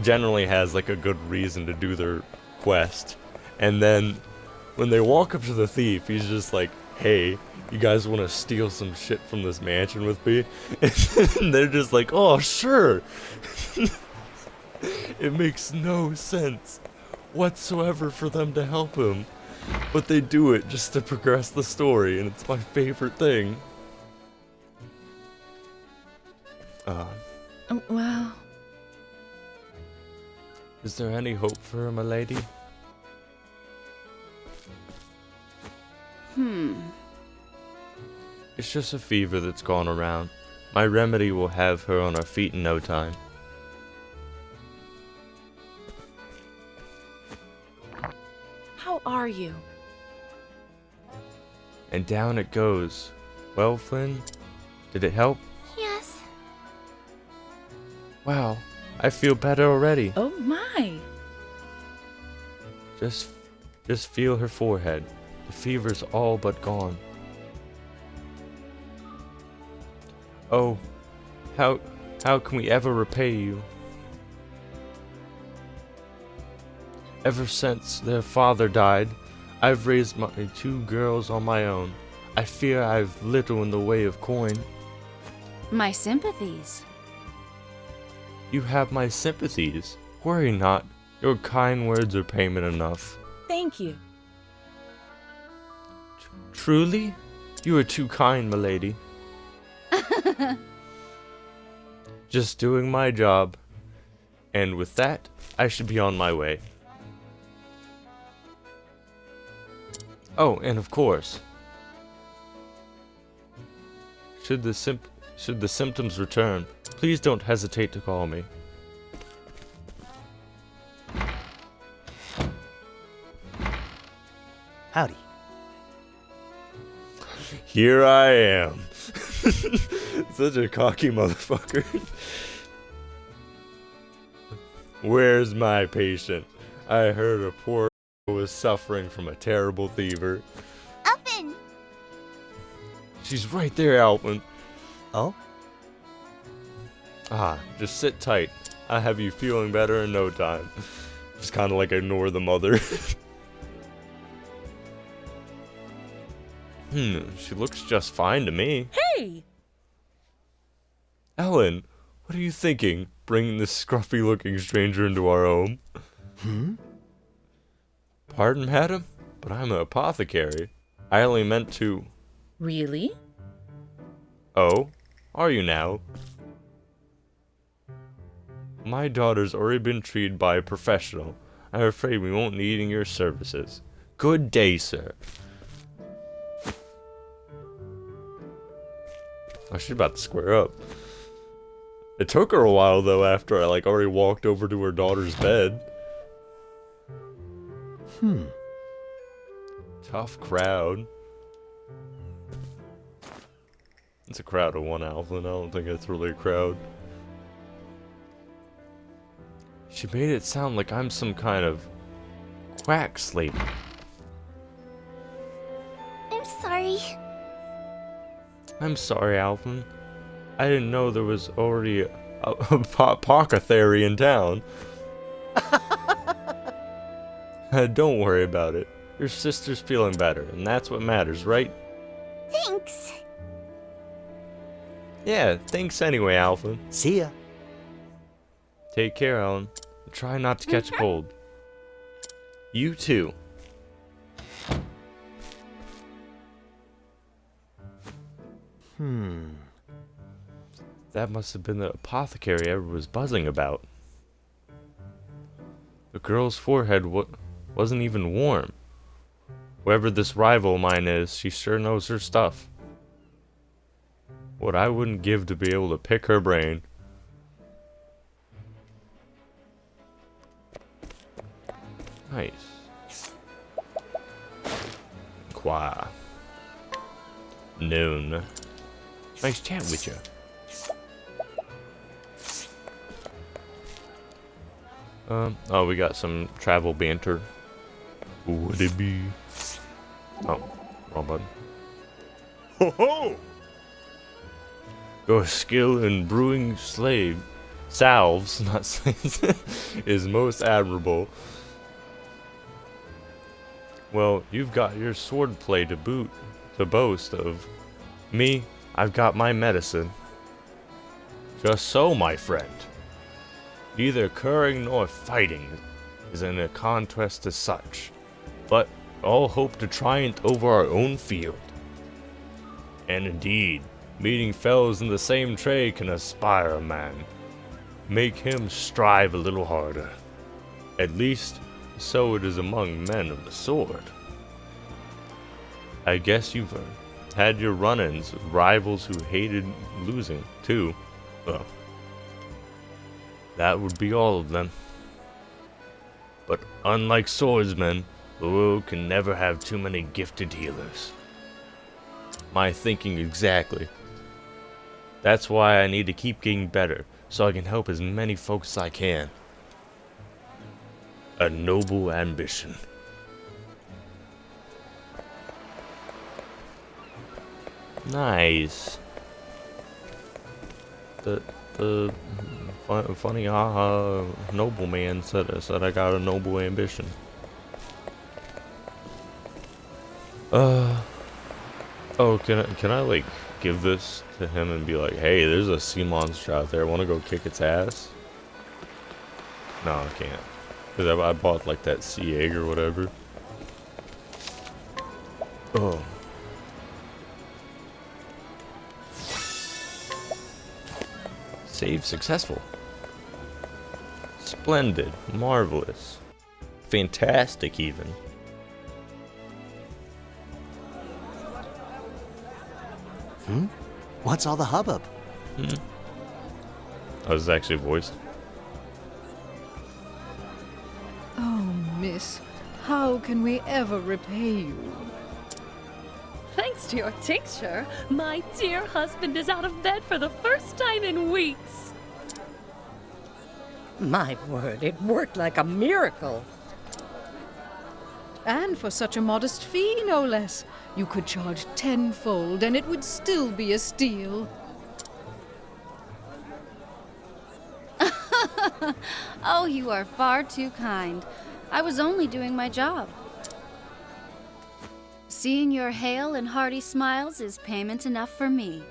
generally has like a good reason to do their quest, and then when they walk up to the thief, he's just like, hey, you guys want to steal some shit from this mansion with me? And they're just like, oh sure. It makes no sense whatsoever for them to help him, but they do it just to progress the story, and it's my favorite thing. Well... Is there any hope for her, my lady? It's just a fever that's gone around. My remedy will have her on her feet in no time. How are you? And down it goes. Well, Flynn, did it help? Yes. Wow, I feel better already. Oh my. Just feel her forehead. The fever's all but gone. Oh, how can we ever repay you? Ever since their father died, I've raised my 2 girls on my own. I fear I've little in the way of coin. My sympathies. You have my sympathies. Worry not. Your kind words are payment enough. Thank you. Truly? You are too kind, milady. Just doing my job. And with that, I should be on my way. Oh, and of course, should the symptoms return, please don't hesitate to call me. Howdy. Here I am. Such a cocky motherfucker. Where's my patient? I heard a poor was suffering from a terrible fever. Alvin! She's right there, Alvin. Oh? Ah, just sit tight. I'll have you feeling better in no time. Just kind of like ignore the mother. She looks just fine to me. Hey! Ellen, what are you thinking, bringing this scruffy-looking stranger into our home? Pardon, madam, but I'm an apothecary. I only meant to... Really? Oh? Are you now? My daughter's already been treated by a professional. I'm afraid we won't need your services. Good day, sir. Oh, she's about to square up. It took her a while, though, after I, already walked over to her daughter's bed. Tough crowd. It's a crowd of one, Alvin. I don't think it's really a crowd. She made it sound like I'm some kind of quack slave. I'm sorry. I'm sorry, Alvin. I didn't know there was already a apothecary in town. Don't worry about it. Your sister's feeling better, and that's what matters, right? Thanks. Yeah, thanks anyway, Alvin. See ya. Take care, Ellen. Try not to catch a cold. You too. That must have been the apothecary everyone was buzzing about. The girl's forehead wasn't even warm. Whoever this rival of mine is, she sure knows her stuff. What I wouldn't give to be able to pick her brain. Nice. Qua. Noon. Nice chat with you. Oh, we got some travel banter. Who would it be? Oh, wrong button. Ho ho! Your skill in brewing salves, not slaves, is most admirable. Well, you've got your swordplay to boast of. Me, I've got my medicine. Just so, my friend. Neither curing nor fighting is in a contest as such, but all hope to triumph over our own field. And indeed, meeting fellows in the same trade can inspire a man. Make him strive a little harder. At least, so it is among men of the sword. I guess you've had your run-ins with rivals who hated losing, too. Well, that would be all of them. But unlike swordsmen, the world can never have too many gifted healers. My thinking exactly. That's why I need to keep getting better, so I can help as many folks as I can. A noble ambition. Nice. The funny nobleman said I got a noble ambition. Oh, can I like give this to him and be like, hey, there's a sea monster out there. Want to go kick its ass? No, I can't. Because I bought like that sea egg or whatever. Oh. Save successful. Splendid. Marvelous. Fantastic even. What's all the hubbub? Oh, this is actually voiced. Oh, miss, how can we ever repay you? Thanks to your tincture, my dear husband is out of bed for the first time in weeks. My word, it worked like a miracle. And for such a modest fee, no less. You could charge tenfold, and it would still be a steal. Oh, you are far too kind. I was only doing my job. Seeing your hale and hearty smiles is payment enough for me.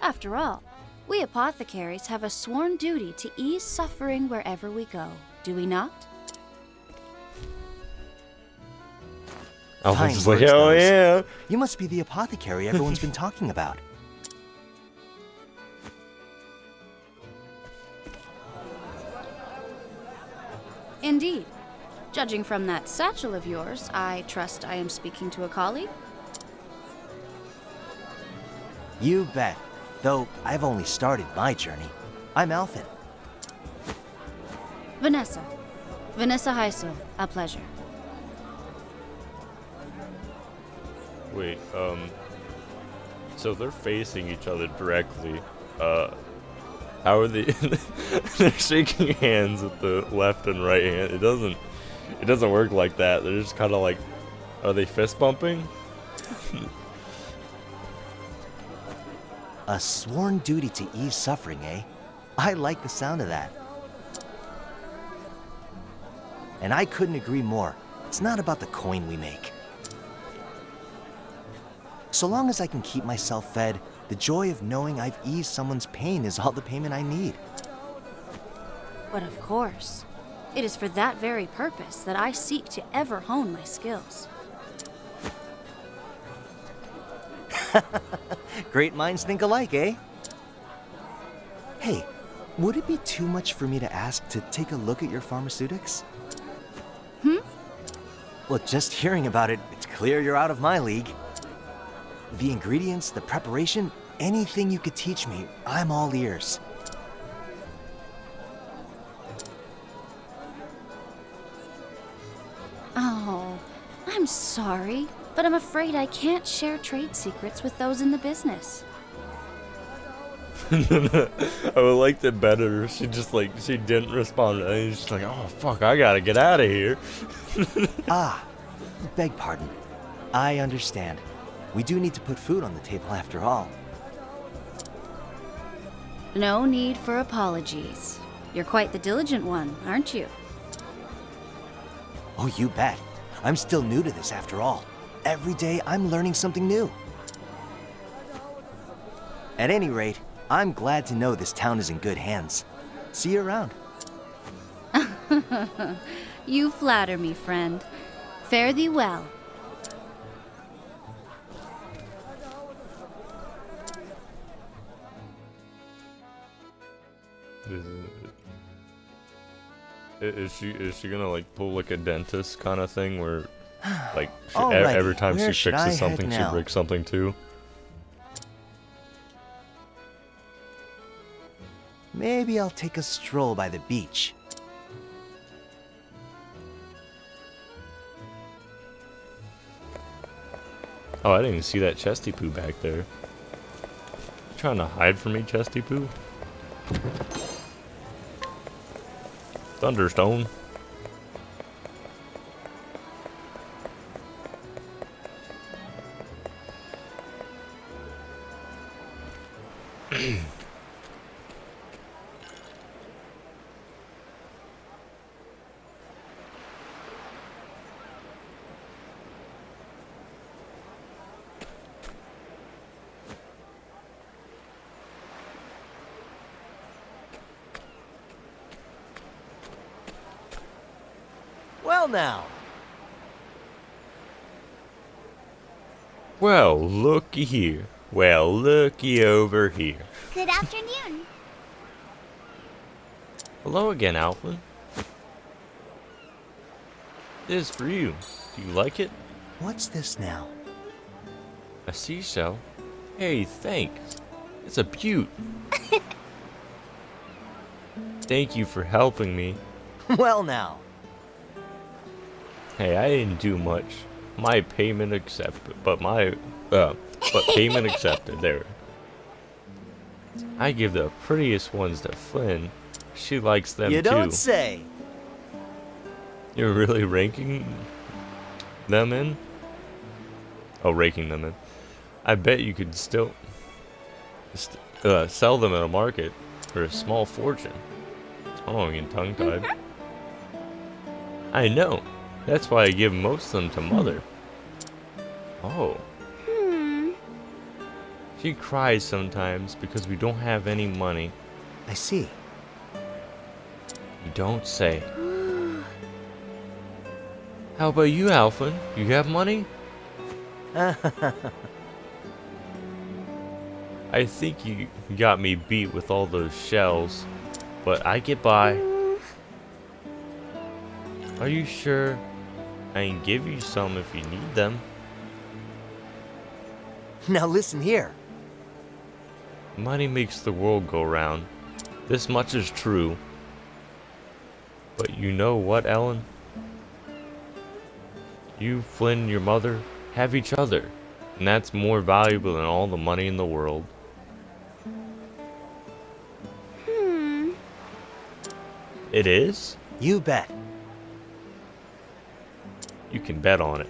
After all, we apothecaries have a sworn duty to ease suffering wherever we go, do we not? I was Fine just like, words, oh those. yeah. You must be the apothecary everyone's been talking about. Indeed. Judging from that satchel of yours, I trust I am speaking to a colleague? You bet. Though I've only started my journey. I'm Alphen. Vanessa. Vanessa Heisel, a pleasure. Wait, so they're facing each other directly. How are they? They're shaking hands with the left and right hand. It doesn't work like that. They're just kind of like, are they fist bumping? A sworn duty to ease suffering, eh? I like the sound of that. And I couldn't agree more. It's not about the coin we make. So long as I can keep myself fed, the joy of knowing I've eased someone's pain is all the payment I need. But of course, it is for that very purpose that I seek to ever hone my skills. Great minds think alike, eh? Hey, would it be too much for me to ask to take a look at your pharmaceutics? Well, just hearing about it, it's clear you're out of my league. The ingredients, the preparation, anything you could teach me, I'm all ears. Oh, I'm sorry, but I'm afraid I can't share trade secrets with those in the business. I would like it better if she didn't respond. And she's just like, oh fuck, I gotta get out of here. Beg pardon. I understand. We do need to put food on the table after all. No need for apologies. You're quite the diligent one, aren't you? Oh, you bet. I'm still new to this after all. Every day I'm learning something new. At any rate, I'm glad to know this town is in good hands. See you around. You flatter me, friend. Fare thee well. Is she gonna like pull like a dentist kind of thing where like Alrighty, every time where she should I fixes head something she now? breaks something too? Maybe I'll take a stroll by the beach. Oh, I didn't even see that Chesty Poo back there. You trying to hide from me, Chesty Poo? Thunderstone. Well now. Well, looky here. Well, looky over here. Good afternoon. Hello again, Alpha. This is for you. Do you like it? What's this now? A seashell? Hey, thanks. It's a beaut. Thank you for helping me. Well now. Hey, I didn't do much. My payment accepted, but payment accepted. There. I give the prettiest ones to Flynn. She likes them You too. don't say. You're really ranking them in? Oh, raking them in. I bet you could still sell them at a market for a small fortune. Oh, I'm getting tongue-tied. I know. That's why I give most of them to Mother. Oh. She cries sometimes because we don't have any money. I see. You don't say. How about you, Alpha? You have money? I think you got me beat with all those shells, but I get by. Are you sure? I can give you some if you need them. Now listen here. Money makes the world go round. This much is true. But you know what, Ellen? You, Flynn, your mother, have each other. And that's more valuable than all the money in the world. It is? You bet. You can bet on it.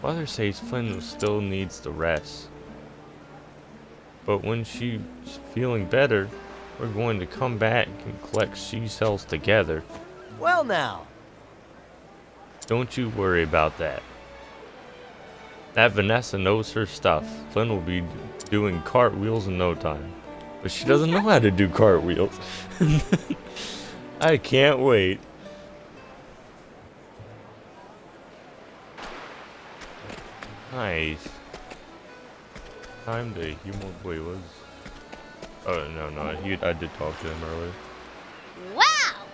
Mother says Flynn still needs the rest. But when she's feeling better, we're going to come back and collect she cells together. Well now. Don't you worry about that. That Vanessa knows her stuff. Flynn will be doing cartwheels in no time. But she doesn't know how to do cartwheels. I can't wait. Nice. Time to human. Wait, was. Oh no, I did talk to him earlier. Wow!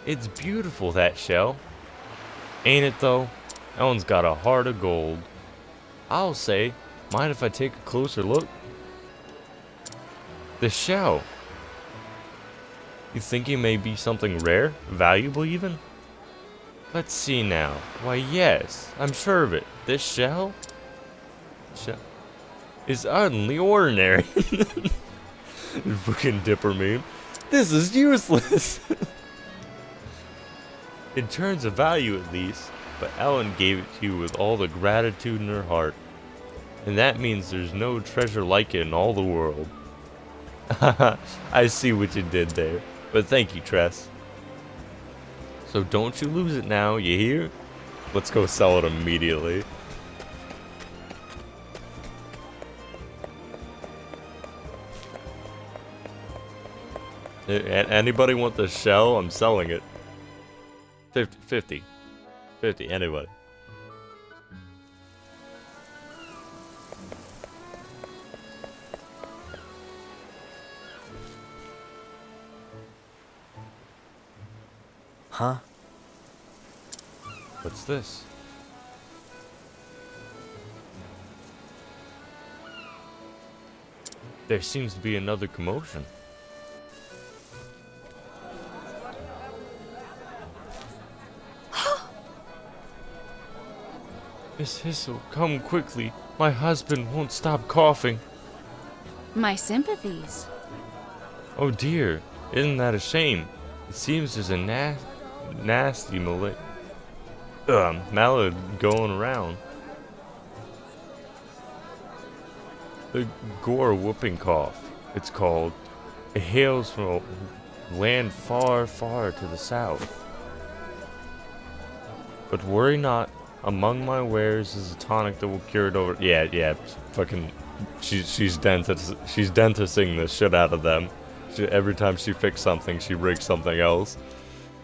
It's beautiful, that shell. Ain't it though? That one's got a heart of gold. I'll say, mind if I take a closer look? The shell. You think it may be something rare? Valuable even? Let's see now. Why yes, I'm sure of it. This shell? Is utterly ordinary. Fucking dipper meme. This is useless. In terms of value at least, but Ellen gave it to you with all the gratitude in her heart. And that means there's no treasure like it in all the world. I see what you did there, but thank you, Tress. So don't you lose it now, you hear? Let's go sell it immediately. Anybody want the shell? I'm selling it. 50, anybody. Huh? What's this? There seems to be another commotion. Miss Hissel, come quickly. My husband won't stop coughing. My sympathies. Oh dear, isn't that a shame? It seems there's a nasty malady going around. The gore whooping cough, it's called. It hails from a land far, far to the south. But worry not. Among my wares is a tonic that will cure it over. Yeah, fucking. She's dentising the shit out of them. Every time she fixes something, she rigs something else.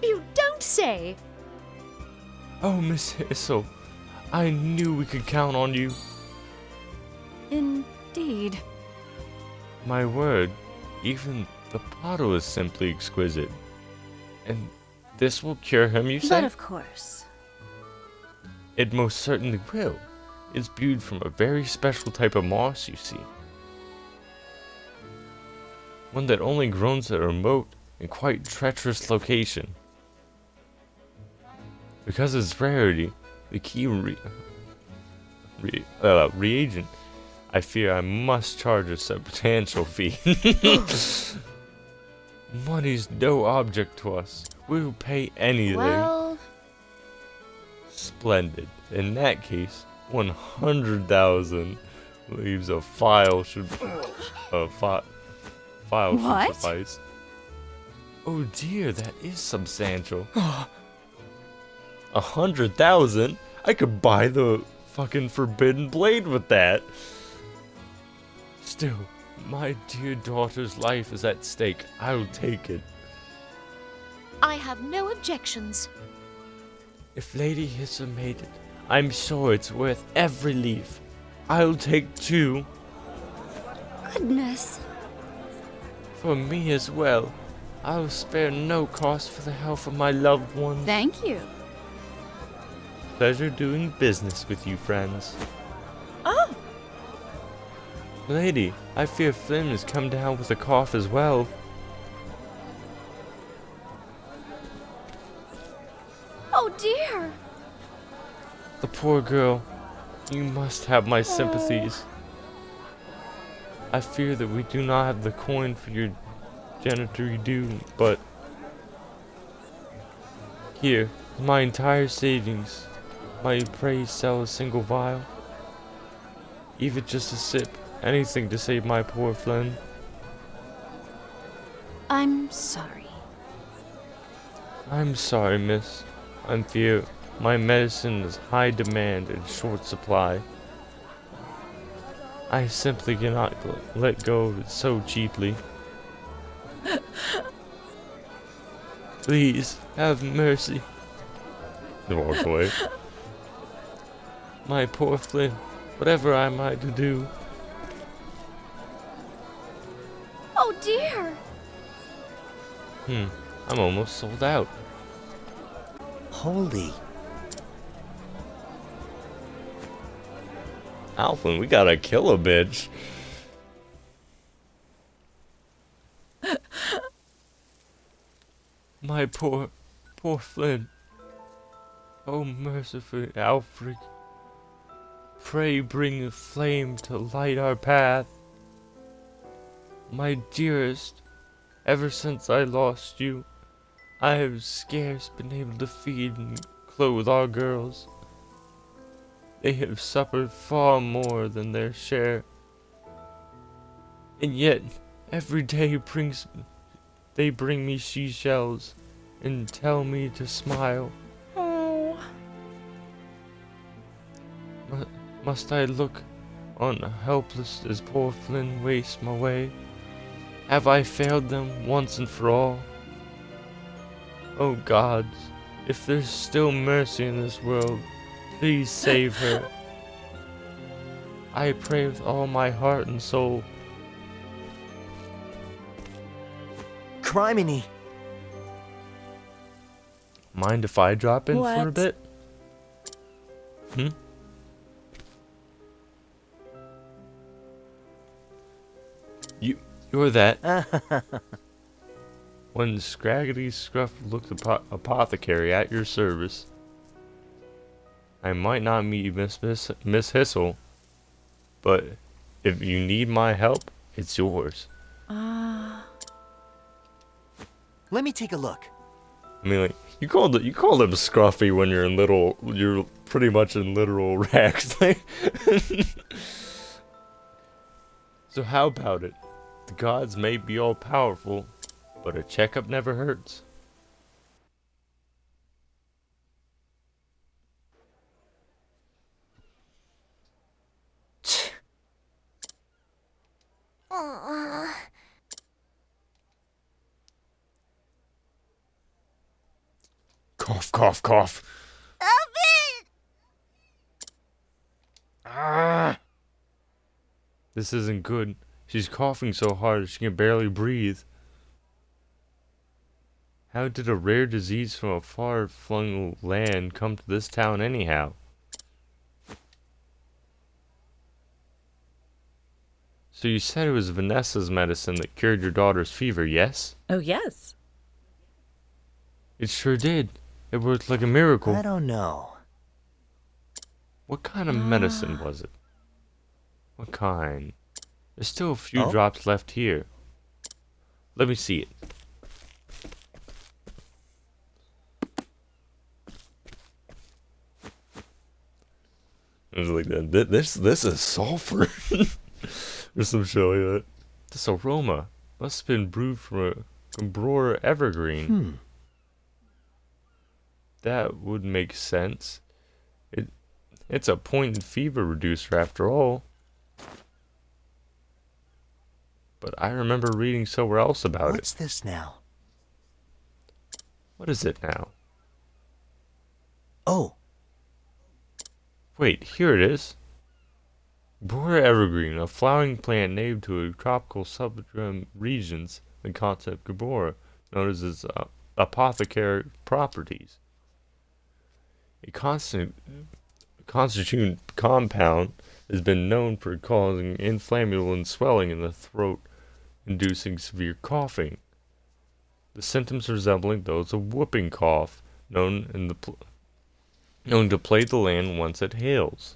You don't say! Oh, Miss Hissel, I knew we could count on you. Indeed. My word, even the bottle is simply exquisite. And this will cure him, you say? But of course. It most certainly will. It's brewed from a very special type of moss, you see. One that only grows at a remote and quite treacherous location. Because of its rarity, the key reagent, I fear I must charge a substantial fee. Money's no object to us. We will pay anything. Well, Splendid. In that case, 100,000 leaves a file should file should What? suffice. Oh dear, that is substantial. 100,000? I could buy the fucking forbidden blade with that. Still, my dear daughter's life is at stake. I'll take it. I have no objections. If Lady Hissa made it, I'm sure it's worth every leaf. I'll take 2. goodness. For me as well. I'll spare no cost for the health of my loved one. Thank you. Pleasure doing business with you, friends. Oh, Lady, I fear Flynn has come down with a cough as well. Oh dear. The poor girl. You must have my sympathies. I fear that we do not have the coin for your janitory due, but here, my entire savings. Might you pray sell a single vial? Even just a sip. Anything to save my poor Flynn. I'm sorry. I'm sorry, miss. I'm fear my medicine is high demand and short supply. I simply cannot let go of it so cheaply. Please, have mercy. Walk away. My poor Flynn, whatever am I to do? Oh dear. I'm almost sold out. Holy. Alflin, we gotta kill a bitch. My poor Flynn. Oh, merciful Alfred. Pray bring a flame to light our path. My dearest, ever since I lost you, I have scarce been able to feed and clothe our girls. They have suffered far more than their share. And yet, every day they bring me seashells and tell me to smile. Oh. Must I look on helpless as poor Flynn waste my way? Have I failed them once and for all? Oh gods, if there's still mercy in this world, please save her. I pray with all my heart and soul. Criminy. Mind if I drop in for a What? bit? You're that. When Scraggedy Scruff looked apothecary at your service. I might not meet Miss Hissel, but if you need my help, it's yours. Let me take a look. I mean, like, you call them Scruffy when you're pretty much in literal rags. So how about it? The gods may be all powerful, but a checkup never hurts. Cough, cough, cough. Ah! This isn't good. She's coughing so hard she can barely breathe. How did a rare disease from a far-flung land come to this town anyhow? So you said it was Vanessa's medicine that cured your daughter's fever, yes? Oh, yes. It sure did. It worked like a miracle. I don't know. What kind of medicine was it? What kind? There's still a few drops left here. Let me see it. It was like that. This is sulfur. There's some show like that. This aroma must have been brewed from a Bois evergreen. That would make sense. It's a potent fever reducer after all. But I remember reading somewhere else about What's this now? What is it now? Oh, Wait, here it is. Bois evergreen, a flowering plant native to tropical subtropical regions, the concept Bois, known as its apothecary properties. A constituent compound has been known for causing inflammation and swelling in the throat, inducing severe coughing. The symptoms resembling those of whooping cough, known to plague the land once it hails.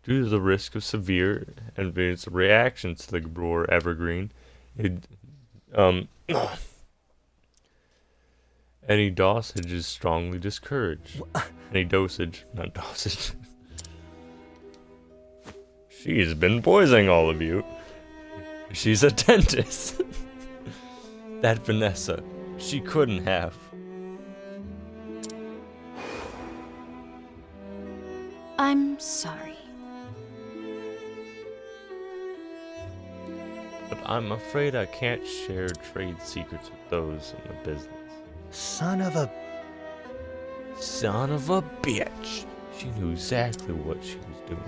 Due to the risk of severe adverse reactions to the Bois evergreen, any dosage is strongly discouraged. Any dosage, not dosage. She's been poisoning all of you. She's a dentist. That Vanessa, she couldn't have. I'm sorry. But I'm afraid I can't share trade secrets with those in the business. son of a... Son of a bitch. She knew exactly what she was doing.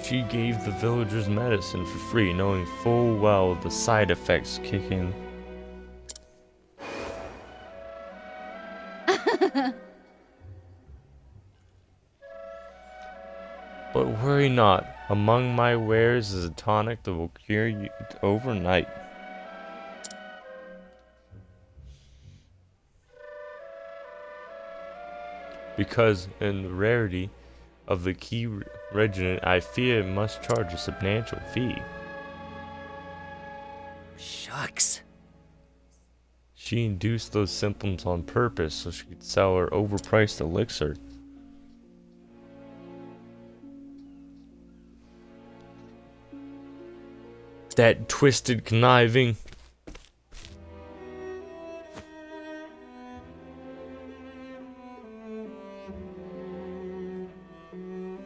She gave the villagers medicine for free, knowing full well the side effects kick in. But worry not, among my wares is a tonic that will cure you overnight. Because in the rarity of the key regimen, I fear it must charge a substantial fee. Shucks. She induced those symptoms on purpose so she could sell her overpriced elixir. That twisted conniving.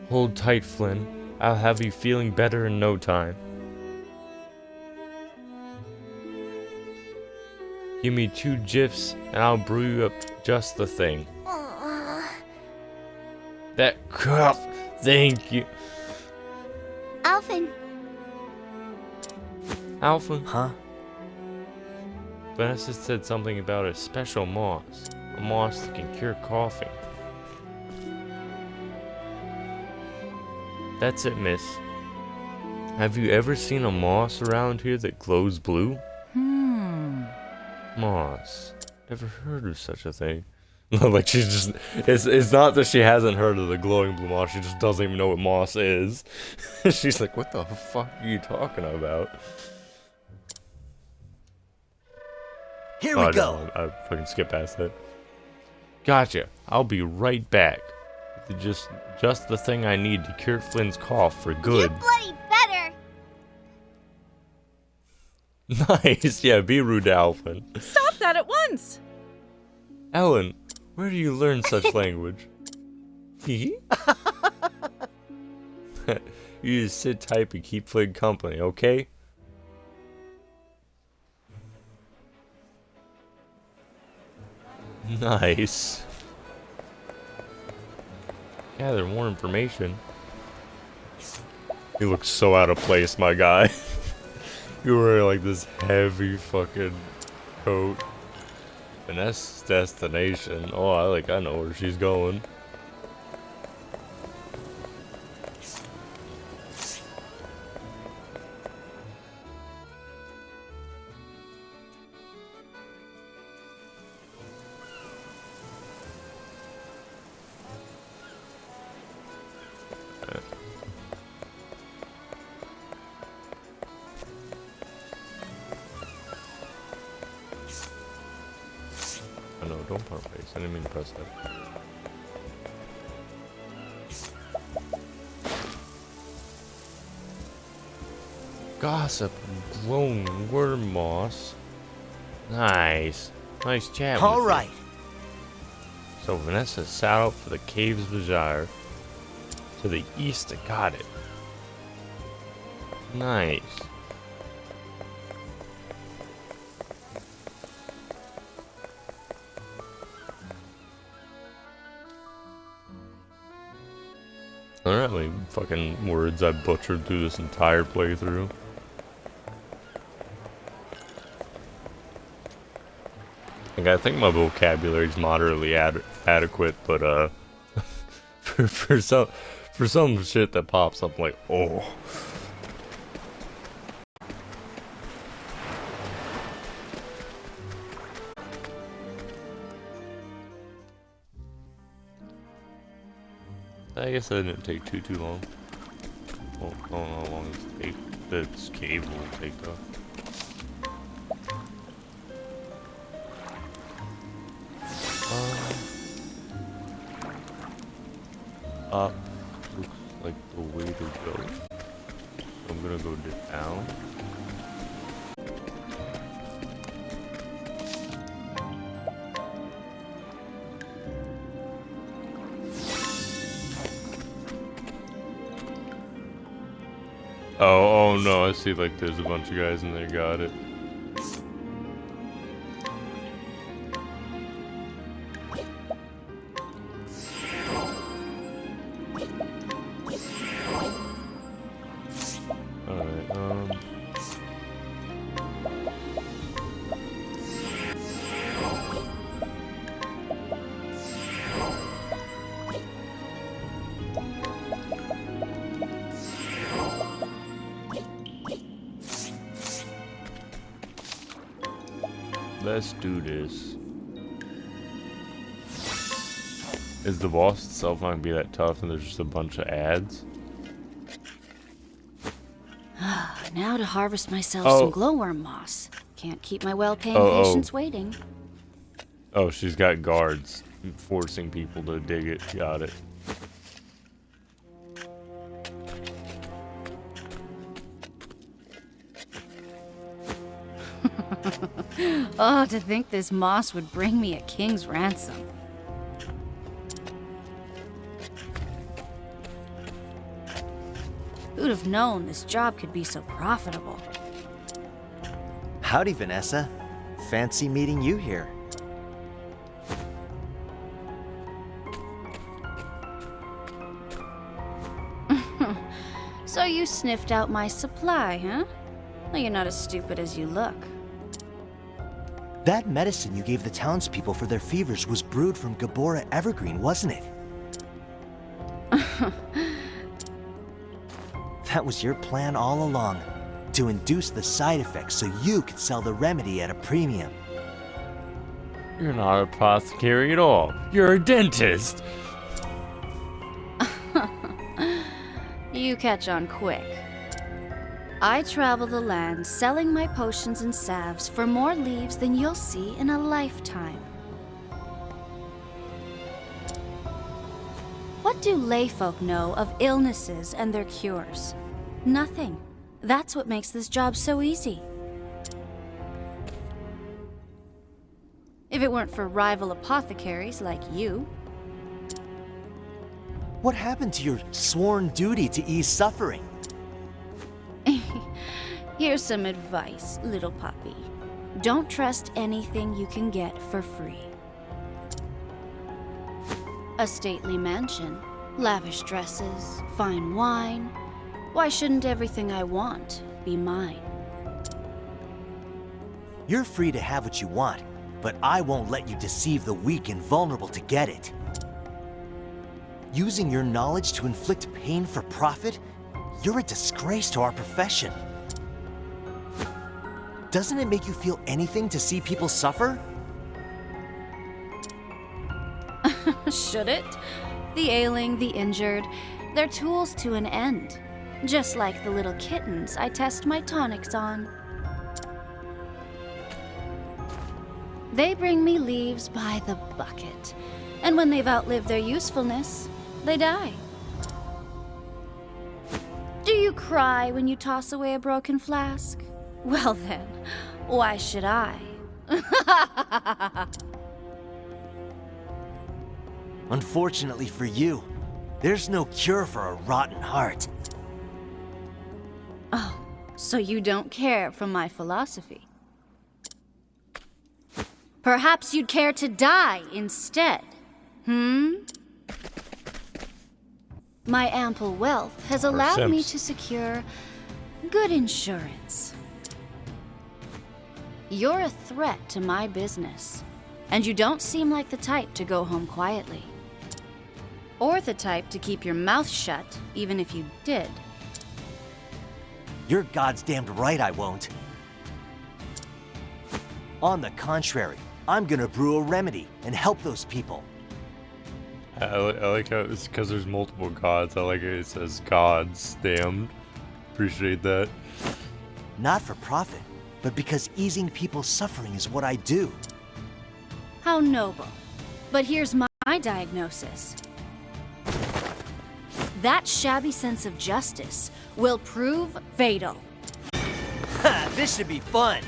Hold tight, Flynn. I'll have you feeling better in no time. Give me 2 gifs and I'll brew you up just the thing. That cough. Thank you. Alvin. Alpha? Huh? Vanessa said something about a special moss. A moss that can cure coughing. That's it, miss. Have you ever seen a moss around here that glows blue? Moss. Never heard of such a thing. Like she's just... It's not that she hasn't heard of the glowing blue moss, she just doesn't even know what moss is. She's like, what the fuck are you talking about? Here we go. No, I fucking skipped past that. Gotcha. I'll be right back. Just the thing I need to cure Flynn's cough for good. You bloody better. Nice. Yeah, be rude to Alvin. Stop that at once! Ellen, where do you learn such language? Hee? You just sit tight and keep Flynn company, okay? Nice. Gather more information. You look so out of place, my guy. You wear like this heavy fucking coat Vanessa's destination. Oh, I know where she's going. Oh no, don't part ways. I didn't mean to press that. Gossip, glowing worm moss. Nice. Nice chat. All right. So Vanessa set out for the Caves of Bizarre. To the east, I got it. Nice. I don't know how many fucking words I butchered through this entire playthrough. Like, I think my vocabulary's moderately adequate, but for some shit that pops up, like, oh. I guess that didn't take too long. Well, I don't know how long this cave will take though. Up looks like the way to go. I'm gonna go down. Oh no, I see like there's a bunch of guys in there, got it. Alright, let's do this. Is the boss itself not gonna be that tough and there's just a bunch of ads? Now to harvest myself Oh. some glowworm moss. Can't keep my well-paying Oh. patients waiting. Oh, she's got guards forcing people to dig it. Got it. Oh, to think this moss would bring me a king's ransom. Who'd have known this job could be so profitable? Howdy, Vanessa. Fancy meeting you here. So you sniffed out my supply, huh? Well, you're not as stupid as you look. That medicine you gave the townspeople for their fevers was brewed from Gabora evergreen, wasn't it? That was your plan all along, to induce the side effects so you could sell the remedy at a premium. You're not an apothecary at all. You're a dentist. You catch on quick. I travel the land selling my potions and salves for more leaves than you'll see in a lifetime. What do layfolk know of illnesses and their cures? Nothing. That's what makes this job so easy. If it weren't for rival apothecaries like you. What happened to your sworn duty to ease suffering? Here's some advice, little puppy. Don't trust anything you can get for free. A stately mansion, lavish dresses, fine wine. Why shouldn't everything I want be mine? You're free to have what you want, but I won't let you deceive the weak and vulnerable to get it. Using your knowledge to inflict pain for profit? You're a disgrace to our profession. Doesn't it make you feel anything to see people suffer? Should it? The ailing, the injured, they're tools to an end. Just like the little kittens I test my tonics on. They bring me leaves by the bucket, and when they've outlived their usefulness, they die. Do you cry when you toss away a broken flask? Well then, why should I? Unfortunately for you, there's no cure for a rotten heart. Oh, so you don't care for my philosophy? Perhaps you'd care to die instead, My ample wealth has allowed me to secure good insurance. You're a threat to my business, and you don't seem like the type to go home quietly. Or the type to keep your mouth shut, even if you did. You're goddamned right I won't. On the contrary, I'm gonna brew a remedy and help those people. I like how it's because there's multiple gods. I like it says gods damned. Appreciate that. Not for profit, but because easing people's suffering is what I do. How noble. But here's my diagnosis. That shabby sense of justice will prove fatal. Ha! This should be fun!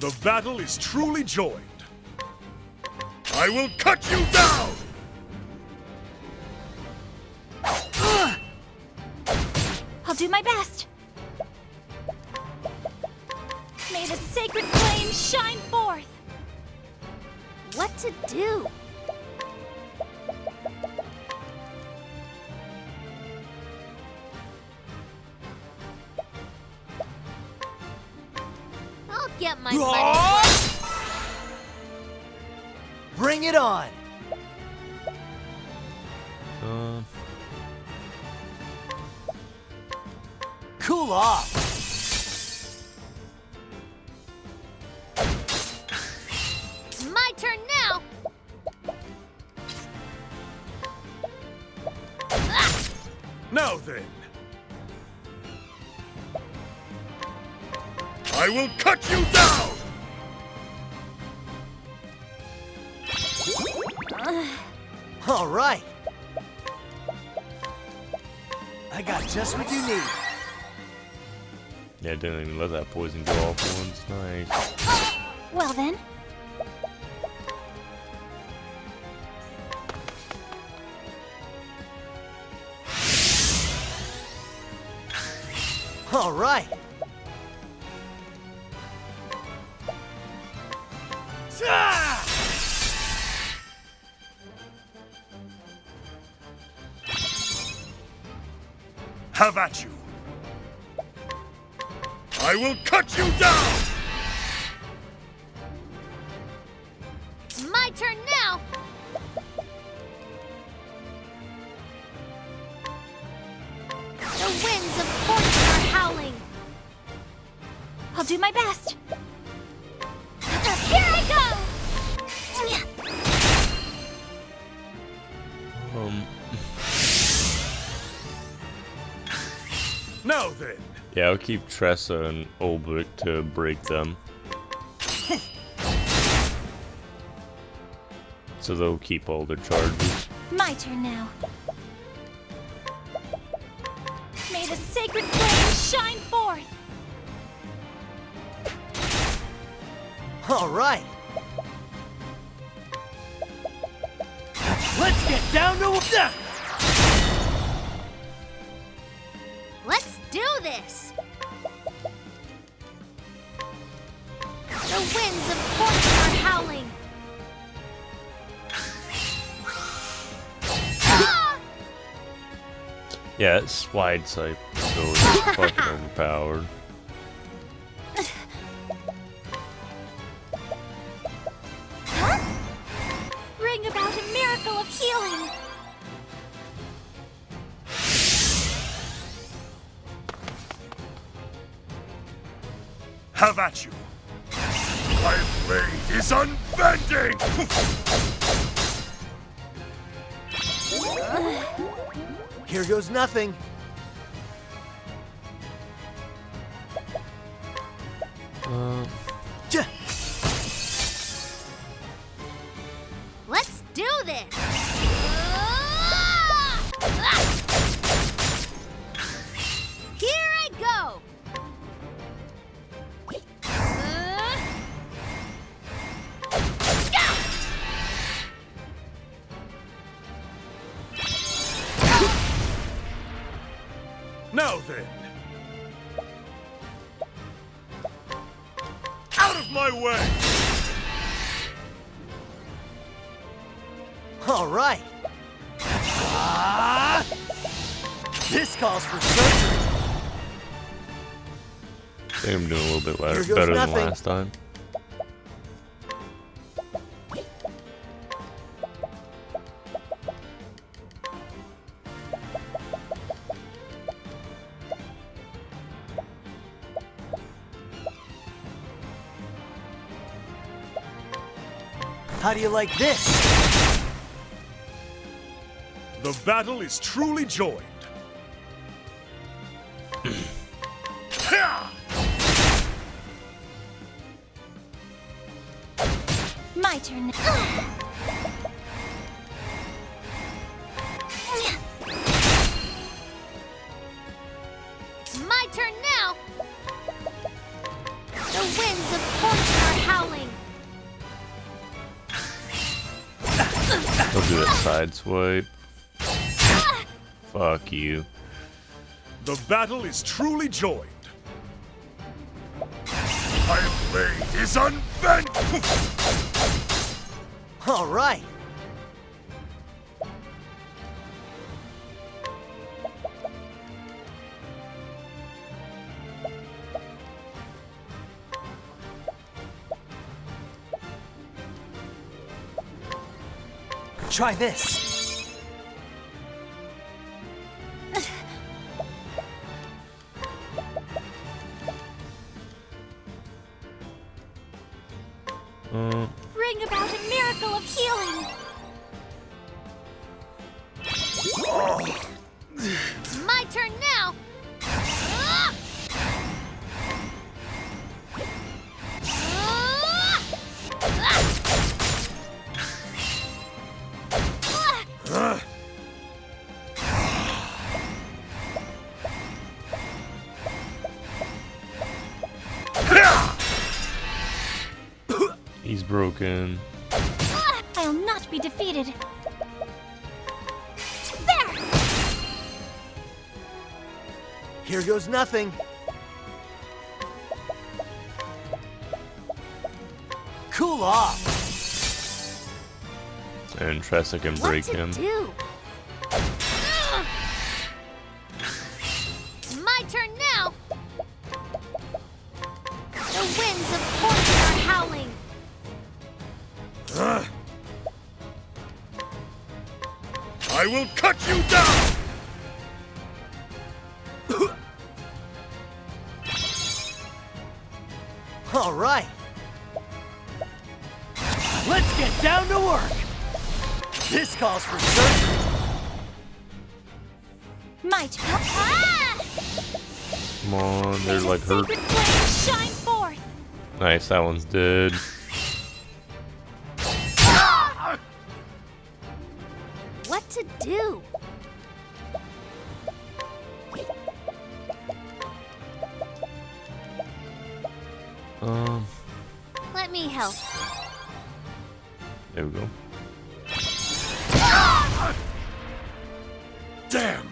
The battle is truly joined. I will cut you down! I'll do my best. May the sacred flame shine forth. What to do? I'll get my money. Bring it on! Cool off! It's my turn now. Now then. I will cut you down! All right! I got just what you need. Yeah, didn't even let that poison go off once. Nice. Well then. All right! Ah! Have at you! I will cut you down! It's my turn now. The winds of fortune are howling. I'll do my best. Here I go! Now then! Yeah, I'll keep Tressa and Olbrick to break them. So they'll keep all their charges. My turn now. May the sacred flame shine forth. All right! Let's get down to it! Let's do this. The winds of fortune are howling. Yeah, it's wide sight, so it's fucking overpowered. Bring about a miracle of healing. Have at you. My blade is unbending! Here goes nothing. J- Let's do this. Here I go. Now then. Out of my way! All right. This calls for surgery. I think I'm doing a little bit Here goes better than nothing. last time. How do you like this? The battle is truly joined. My turn. It's my turn now. The winds of fortune are howling. I'll do that side swipe. Fuck you. The battle is truly joined. My blade is unbent! All right. Try this. Bring about a miracle of healing. It's my turn now. He's broken. I'll not be defeated. There! Here goes nothing. Cool off. And Tressa can break what to him. do? It's my turn now. The winds of fortune are howling. I will cut you down! All right. Let's get down to work. This calls for surgery. My turn. Ah! Come on, they're May the like hurt. sacred flames shine forth. Nice, that one's dead. What to do? Let me help. There we go. Damn!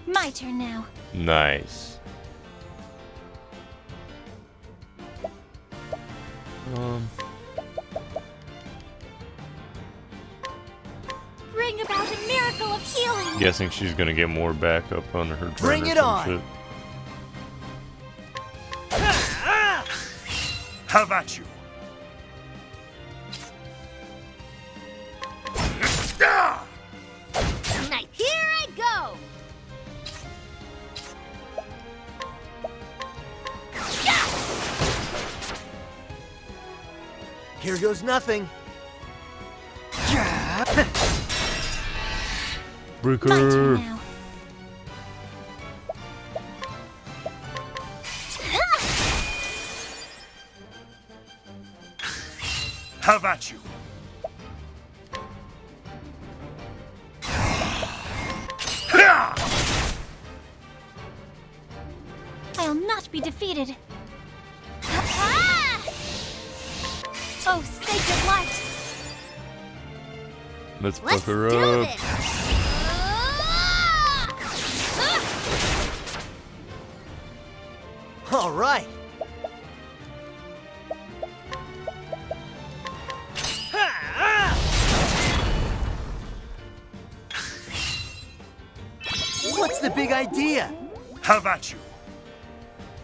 My turn now. Nice. Bring about about a miracle of healing. Guessing she's gonna get more backup on her turn. Bring or it some on. shit. Have at you. Nice. Here I go. Here goes nothing. My turn Breaker. now. Have at you. I'll not be defeated. Ah! Oh, sacred light. Let's fuck Let's her do up. this. Ah! All right. What's the big idea? Have at you.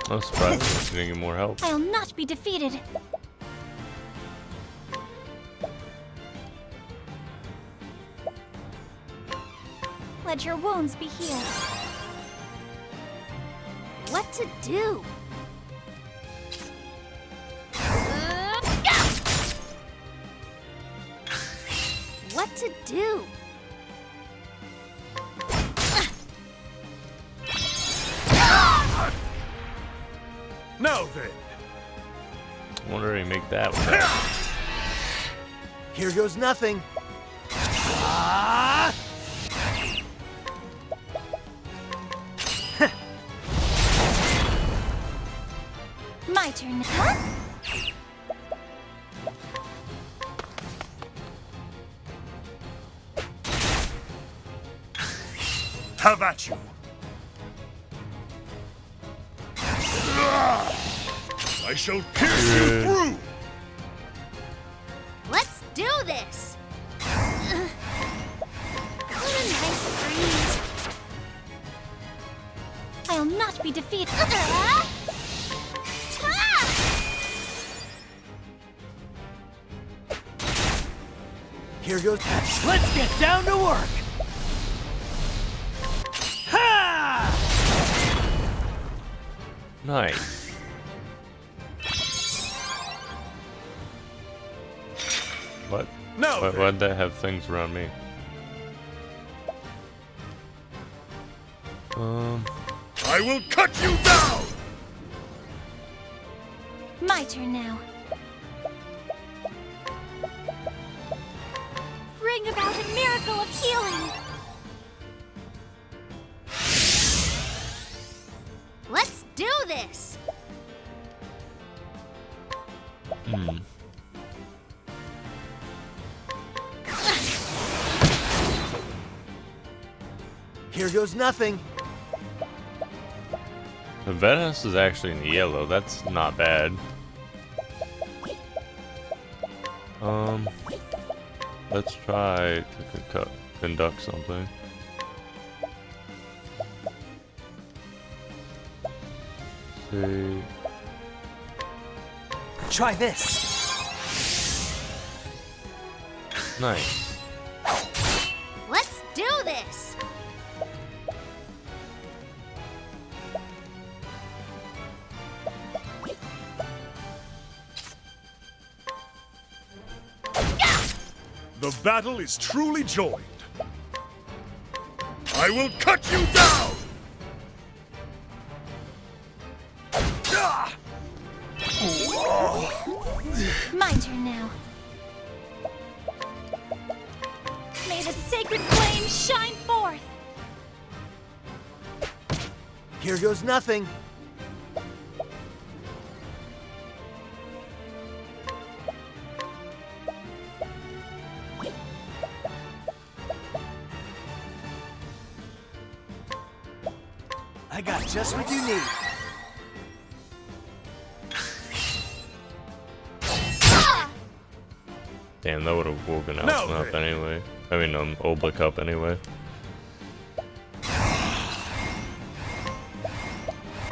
I was surprised she didn't get more help. I'll not be defeated. Let your wounds be healed. What to do? What to do? Now then. I wonder how you make that one. Here goes nothing. Ah! My turn. Huh? Have at you. I shall pierce you through. Let's do this. What a nice breeze. I'll not be defeated. Ah! Here goes. Let's get down to work. Ha! Nice. What? Now then. Why'd that have things around me? I will cut you down. My turn now. Bring about a miracle of healing. Let's do this. Here goes nothing. The Venus is actually in the yellow. That's not bad. Let's try to conduct something. See. Try this. Nice. Let's do this. The battle is truly joined. I will cut you down. My turn now. May the sacred flame shine forth. Here goes nothing. I got just what you need. Damn, that would have woken No, Alton up then. anyway. I mean, Oblick up anyway.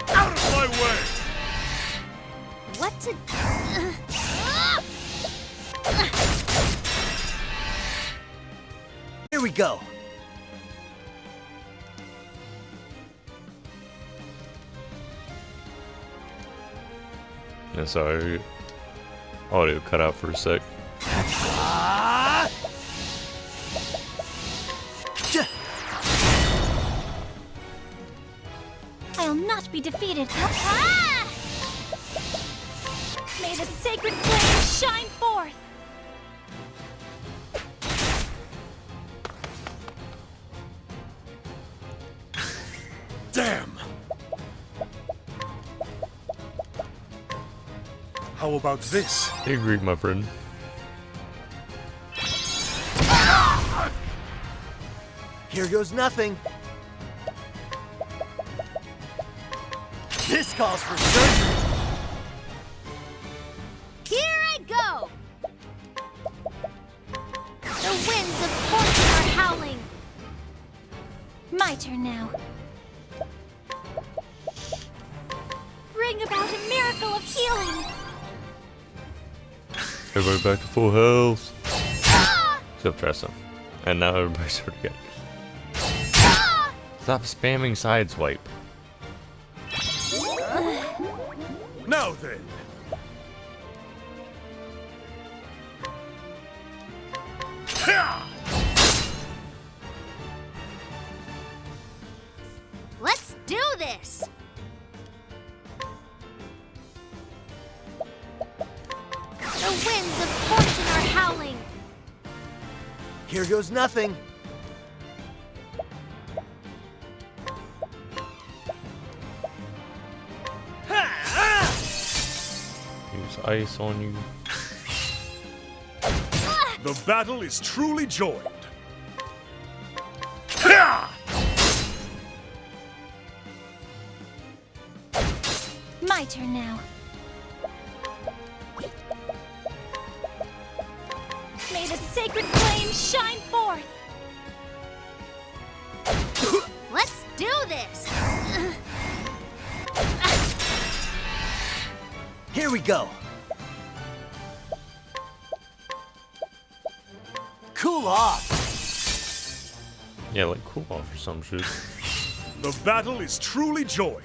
Out of my way! What to... Here we go. Yeah, sorry. Audio cut out for a sec. I'll not be defeated. Ah! May the sacred flame shine forth. Damn! How about this? I agree, my friend. Here goes nothing. This calls for surgery. Here I go! The winds of fortune are howling. My turn now. Bring about a miracle of healing. Everybody back to full health. Except Tressa. And now everybody's hurt again. Stop spamming sideswipe. Now then. Let's do this! The winds of fortune are howling. Here goes nothing. Use ice on you. The battle is truly joined. My turn now. May the sacred flame shine forth. Let's do this. Here we go. Cool off. Yeah, like cool off or some shit. The battle is truly joined.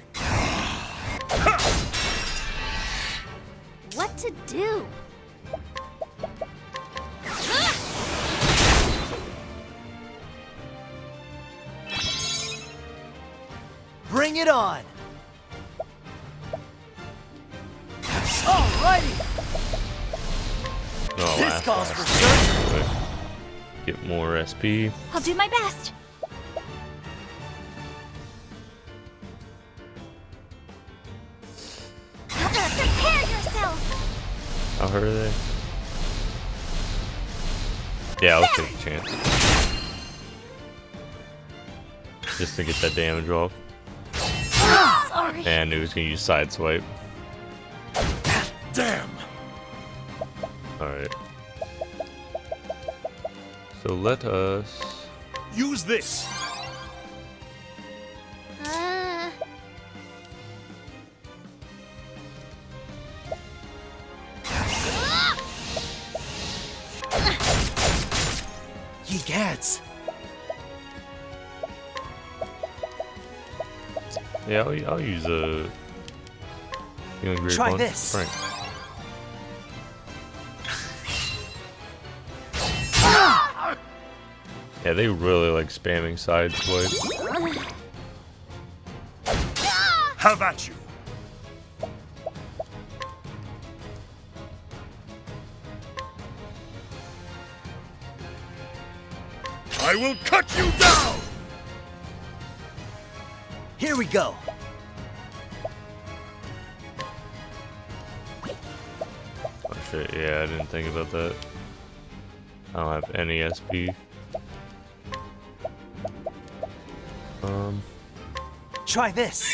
What to do? Bring it on. Alrighty. No, This last calls for last. surgery. Get more SP. I'll do my best. Prepare yourself. How hurt are they? Yeah, I'll take a chance. Just to get that damage off. Sorry. And I knew he was gonna use sideswipe. Damn! Alright. So let us... Use this! Ye gads. Yeah, I'll use a... Healing Great Try Punch. this. Frank. Yeah, they really like spamming sideswipe. Have at you! I will cut you down! Here we go. Oh shit, yeah, I didn't think about that. I don't have any SP. Try this.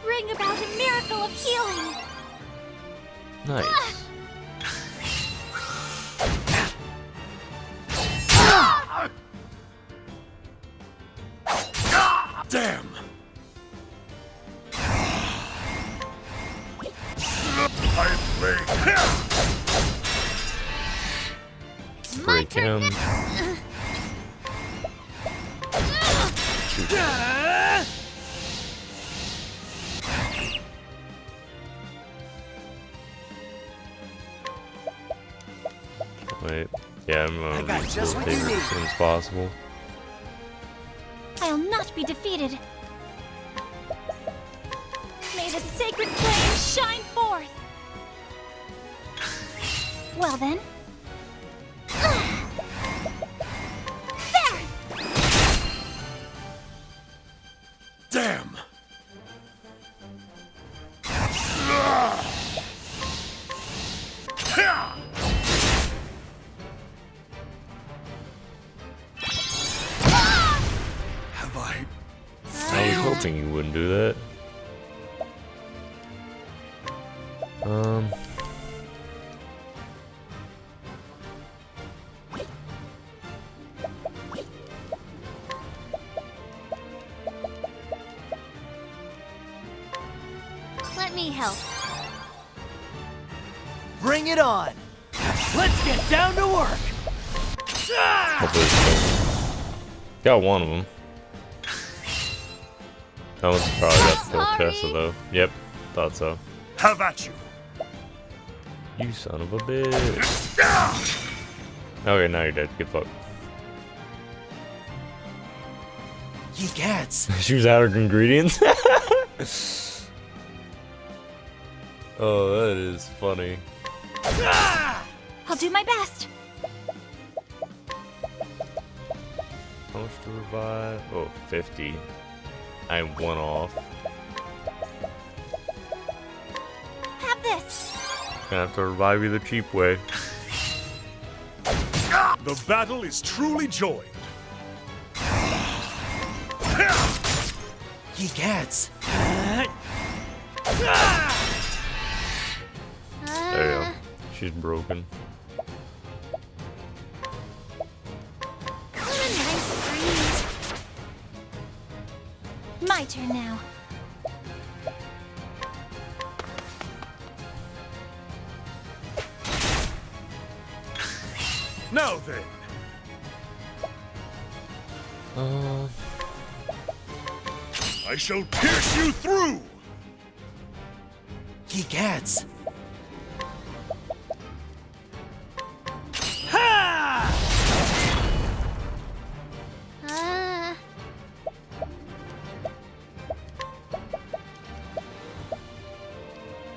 Bring about a miracle of healing. Nice. Damn! I play. Break him. Shoot. Wait. Yeah, I'm I gonna got reach just those what you papers need. as soon as possible. I'll not be defeated. May the sacred flame shine forth. Well then. There! Damn! Have I? I was hoping you wouldn't do that. Let me help. Bring it on! Let's get down to work! Hopefully it's good. Got one of them. That one's probably that fourth Sorry. castle though. Yep, thought so. Have at you! You son of a bitch. Okay, now you're dead. Get fucked. Ye cats! She was out of ingredients. Oh, that is funny. I'll do my best. How much to revive? Oh, 50. I am one off. Have this. Gonna have to revive you the cheap way. The battle is truly joined. Ye cats! There you go. She's broken. What a nice breeze. My turn now. Now then, I shall pierce you through! Ye cats!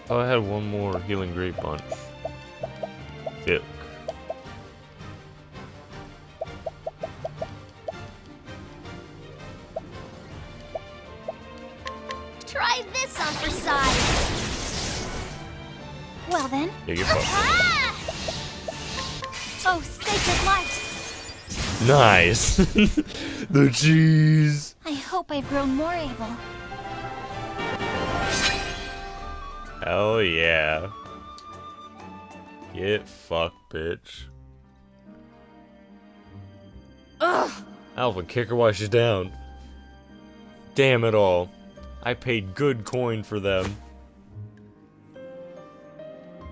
Oh, I had one more healing grape bunch. Yuck. Try this on for size. Well then. Yeah, get fucked. Ah! Oh, sacred light. Nice! The cheese! I hope I've grown more able. Hell yeah. Get fucked, bitch. Ugh! Alpha, kick her while she's down. Damn it all. I paid good coin for them.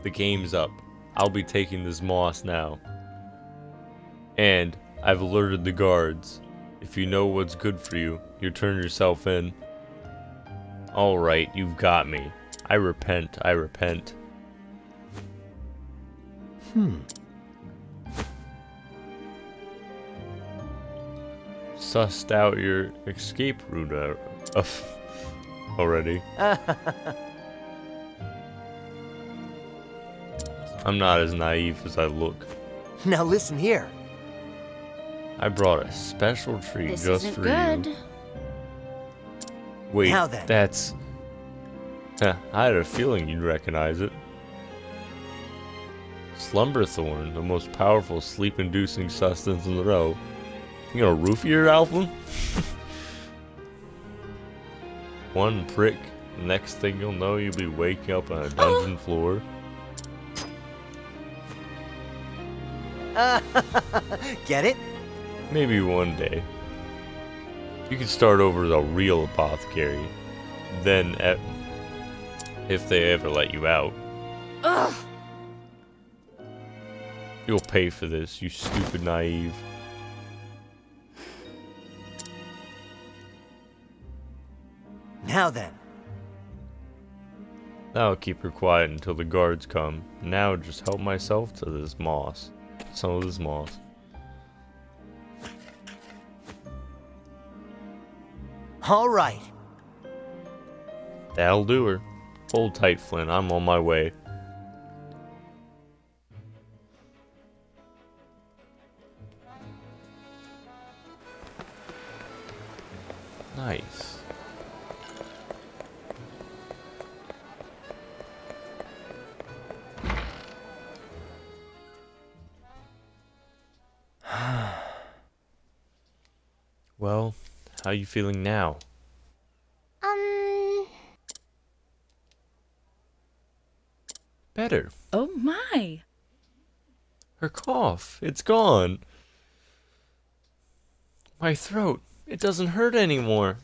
The game's up. I'll be taking this moss now. And I've alerted the guards. If you know what's good for you, you turn yourself in. Alright, you've got me. I repent, I repent. Sussed out your escape route already. I'm not as naive as I look. Now listen here. I brought a special treat This just isn't for good. you. Wait, Now then. that's... I had a feeling you'd recognize it. Slumberthorn, the most powerful sleep-inducing sustenance in the row. You gonna roofie your Alpha? One prick, next thing you'll know, you'll be waking up on a dungeon floor. Get it? Maybe one day. You could start over as a real apothecary. Then, if they ever let you out. Ugh! You'll pay for this, you stupid naive. Now then. Now I'll keep her quiet until the guards come. Now just help myself to this moss. Some of this moss. All right. That'll do her. Hold tight, Flynn. I'm on my way. Nice. Well, how you feeling now? Better. Oh my. Her cough, it's gone. My throat, it doesn't hurt anymore.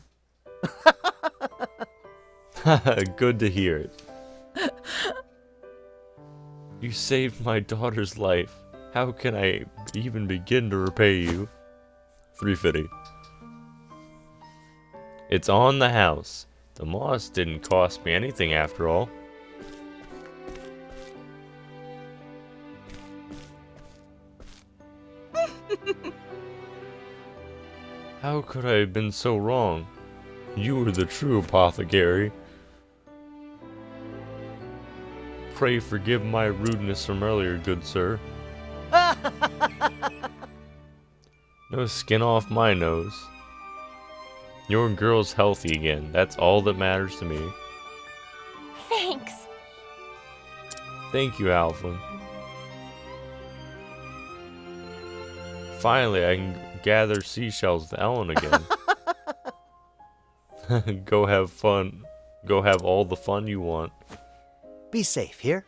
Good to hear it. You saved my daughter's life. How can I even begin to repay you? 350. It's on the house. The moss didn't cost me anything after all. How could I have been so wrong? You were the true apothecary. Pray forgive my rudeness from earlier, good sir. No skin off my nose. Your girl's healthy again. That's all that matters to me. Thanks. Thank you, Alpha. Finally, I can gather seashells with Ellen again. Go have fun. Go have all the fun you want. Be safe here.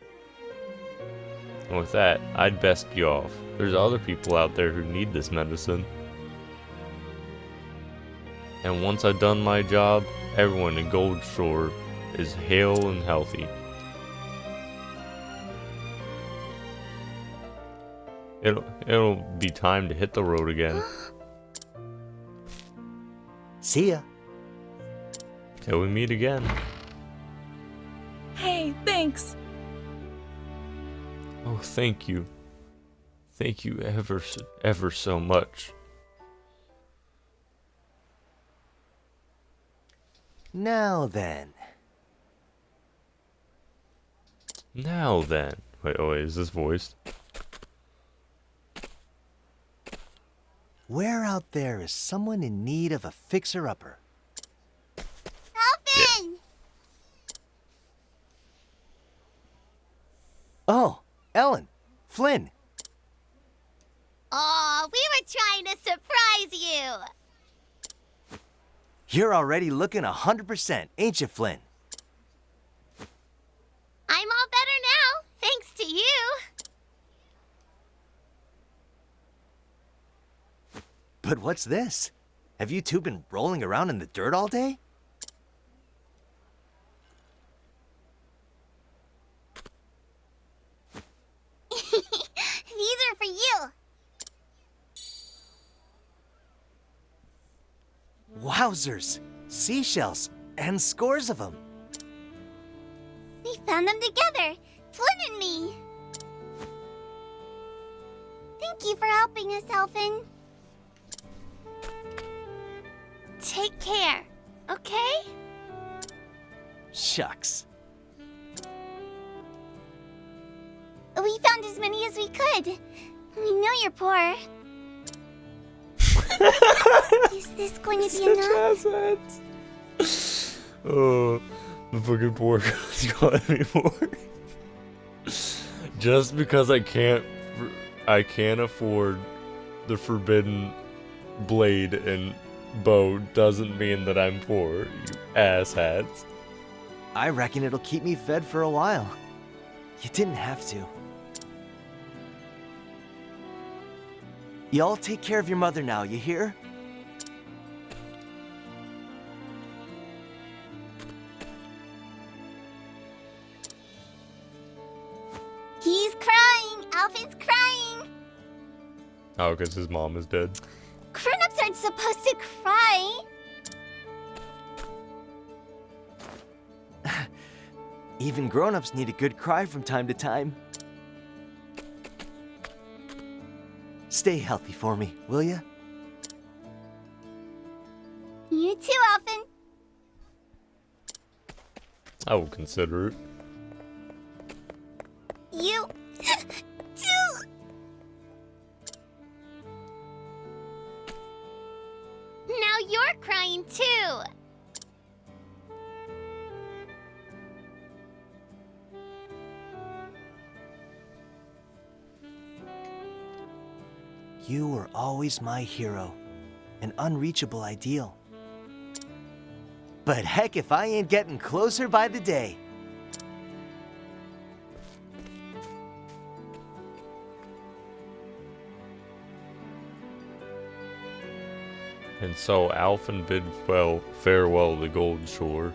And with that, I'd best be off. There's other people out there who need this medicine. And once I've done my job, everyone in Gold Shore is hale and healthy. It'll be time to hit the road again. See ya. Till we meet again. Hey, thanks. Oh, thank you. Thank you ever so much. Now then. Now then. Wait, oh wait, is this voiced? Where out there is someone in need of a fixer-upper? Alvin! Oh, Ellen, Flynn. Aw, we were trying to surprise you! You're already looking 100%, ain't you, Flynn? I'm all better now, thanks to you. But what's this? Have you two been rolling around in the dirt all day? These are for you. Wowzers! Seashells, and scores of them. We found them together, Flynn and me. Thank you for helping us, Elfin. Take care, okay? Shucks. We found as many as we could. We know you're poor. Is this going to be enough? Oh, The fucking poor guy's calling me poor. Just because I can't afford the forbidden blade and bow doesn't mean that I'm poor, you asshats. I reckon it'll keep me fed for a while. You didn't have to. Y'all take care of your mother now, you hear? He's crying! Alpha's crying! Oh, because his mom is dead. Grown-ups aren't supposed to cry! Even grown-ups need a good cry from time to time. Stay healthy for me, will ya? You too, Alpha. I will consider it. You too! Now you're crying too! You were always my hero, an unreachable ideal. But heck if I ain't getting closer by the day. And so Alphen bid farewell to Gold Shore,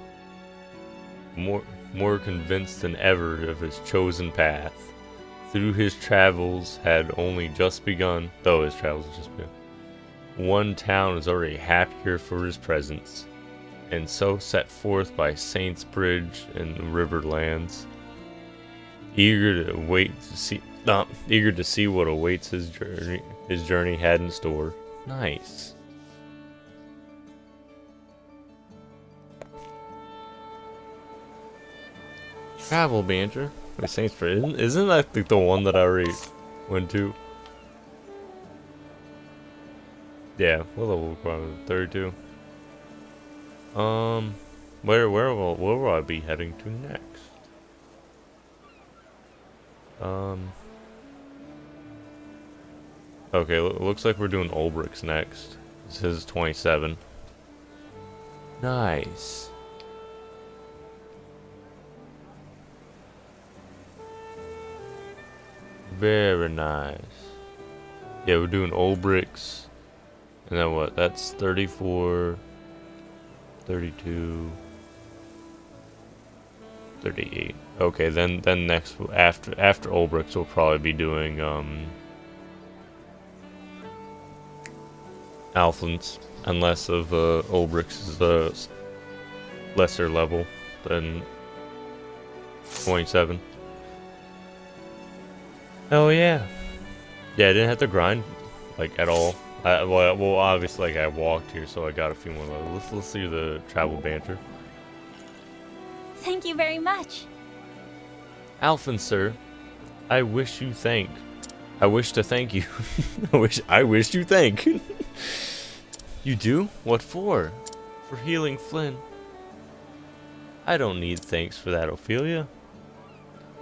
more convinced than ever of his chosen path. Through his travels had only just begun, though his travels had just begun. One town is already happier for his presence, and so set forth by Saints Bridge and the Riverlands, eager to see what awaits his journey had in store. Nice. Travel banter. Wait, Saints Bridge. Isn't that like the one that I already went to? Yeah, what level requirement? 32. Where will I be heading to next? Okay, looks like we're doing Ulbrich's next. This is 27. Nice. Very nice. Yeah, we're doing Ulbrich's. And then what? That's 34, 32, 38. Okay, then next after Ulbrich's we'll probably be doing Alphen's, unless of Ulbrich's is a lesser level than 27. Oh yeah. Yeah, I didn't have to grind like at all. Well, obviously, like I walked here, so I got a few more levels. Let's see the travel banter. Thank you very much. Alphen, sir, I wish to thank you. I wish to thank. You do? What for? For healing Flynn. I don't need thanks for that, Ophelia.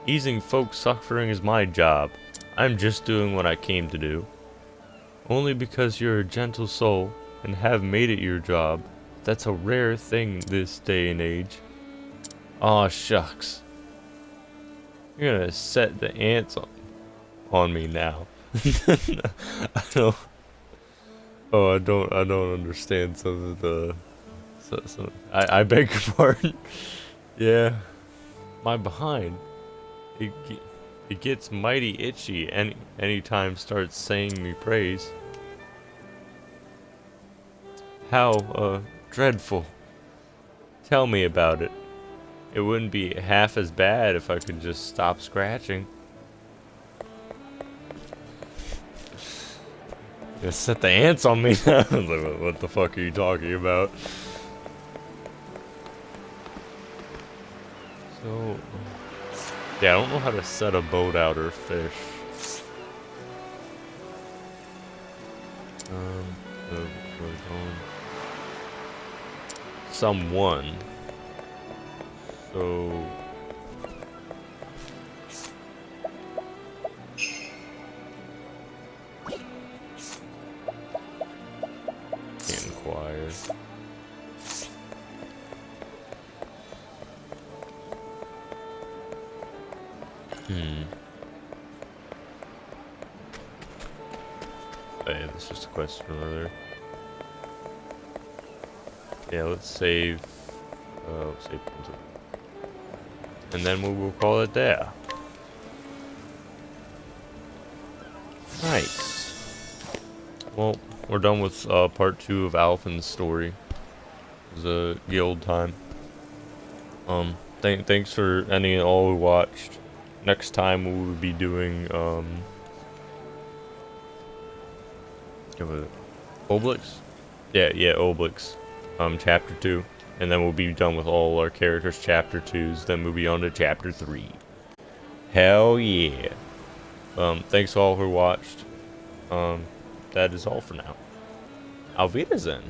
Easing folks' suffering is my job. I'm just doing what I came to do. Only because you're a gentle soul and have made it your job. That's a rare thing this day and age. Aw, shucks. You're gonna set the ants on me now. I don't understand some of the. I beg your pardon. Yeah, my behind. It gets mighty itchy anytime starts saying me praise. How dreadful. Tell me about it. It wouldn't be half as bad if I could just stop scratching. Just set the ants on me now. I was like, what the fuck are you talking about? So, yeah, I don't know how to set a boat out or fish. Where are we going? Someone. So inquire. Hey, that's just a question earlier. Yeah, let's save. Save. And then we will call it there. Nice. Well, we're done with part 2 of Alphen's story. It was a guild time. Thanks for any and all who watched. Next time we will be doing Oblix? Yeah, Oblix. Chapter 2. And then we'll be done with all our characters' chapter 2s, then we'll be on to chapter 3. Hell yeah. Thanks all who watched. That is all for now. Auf Wiedersehen.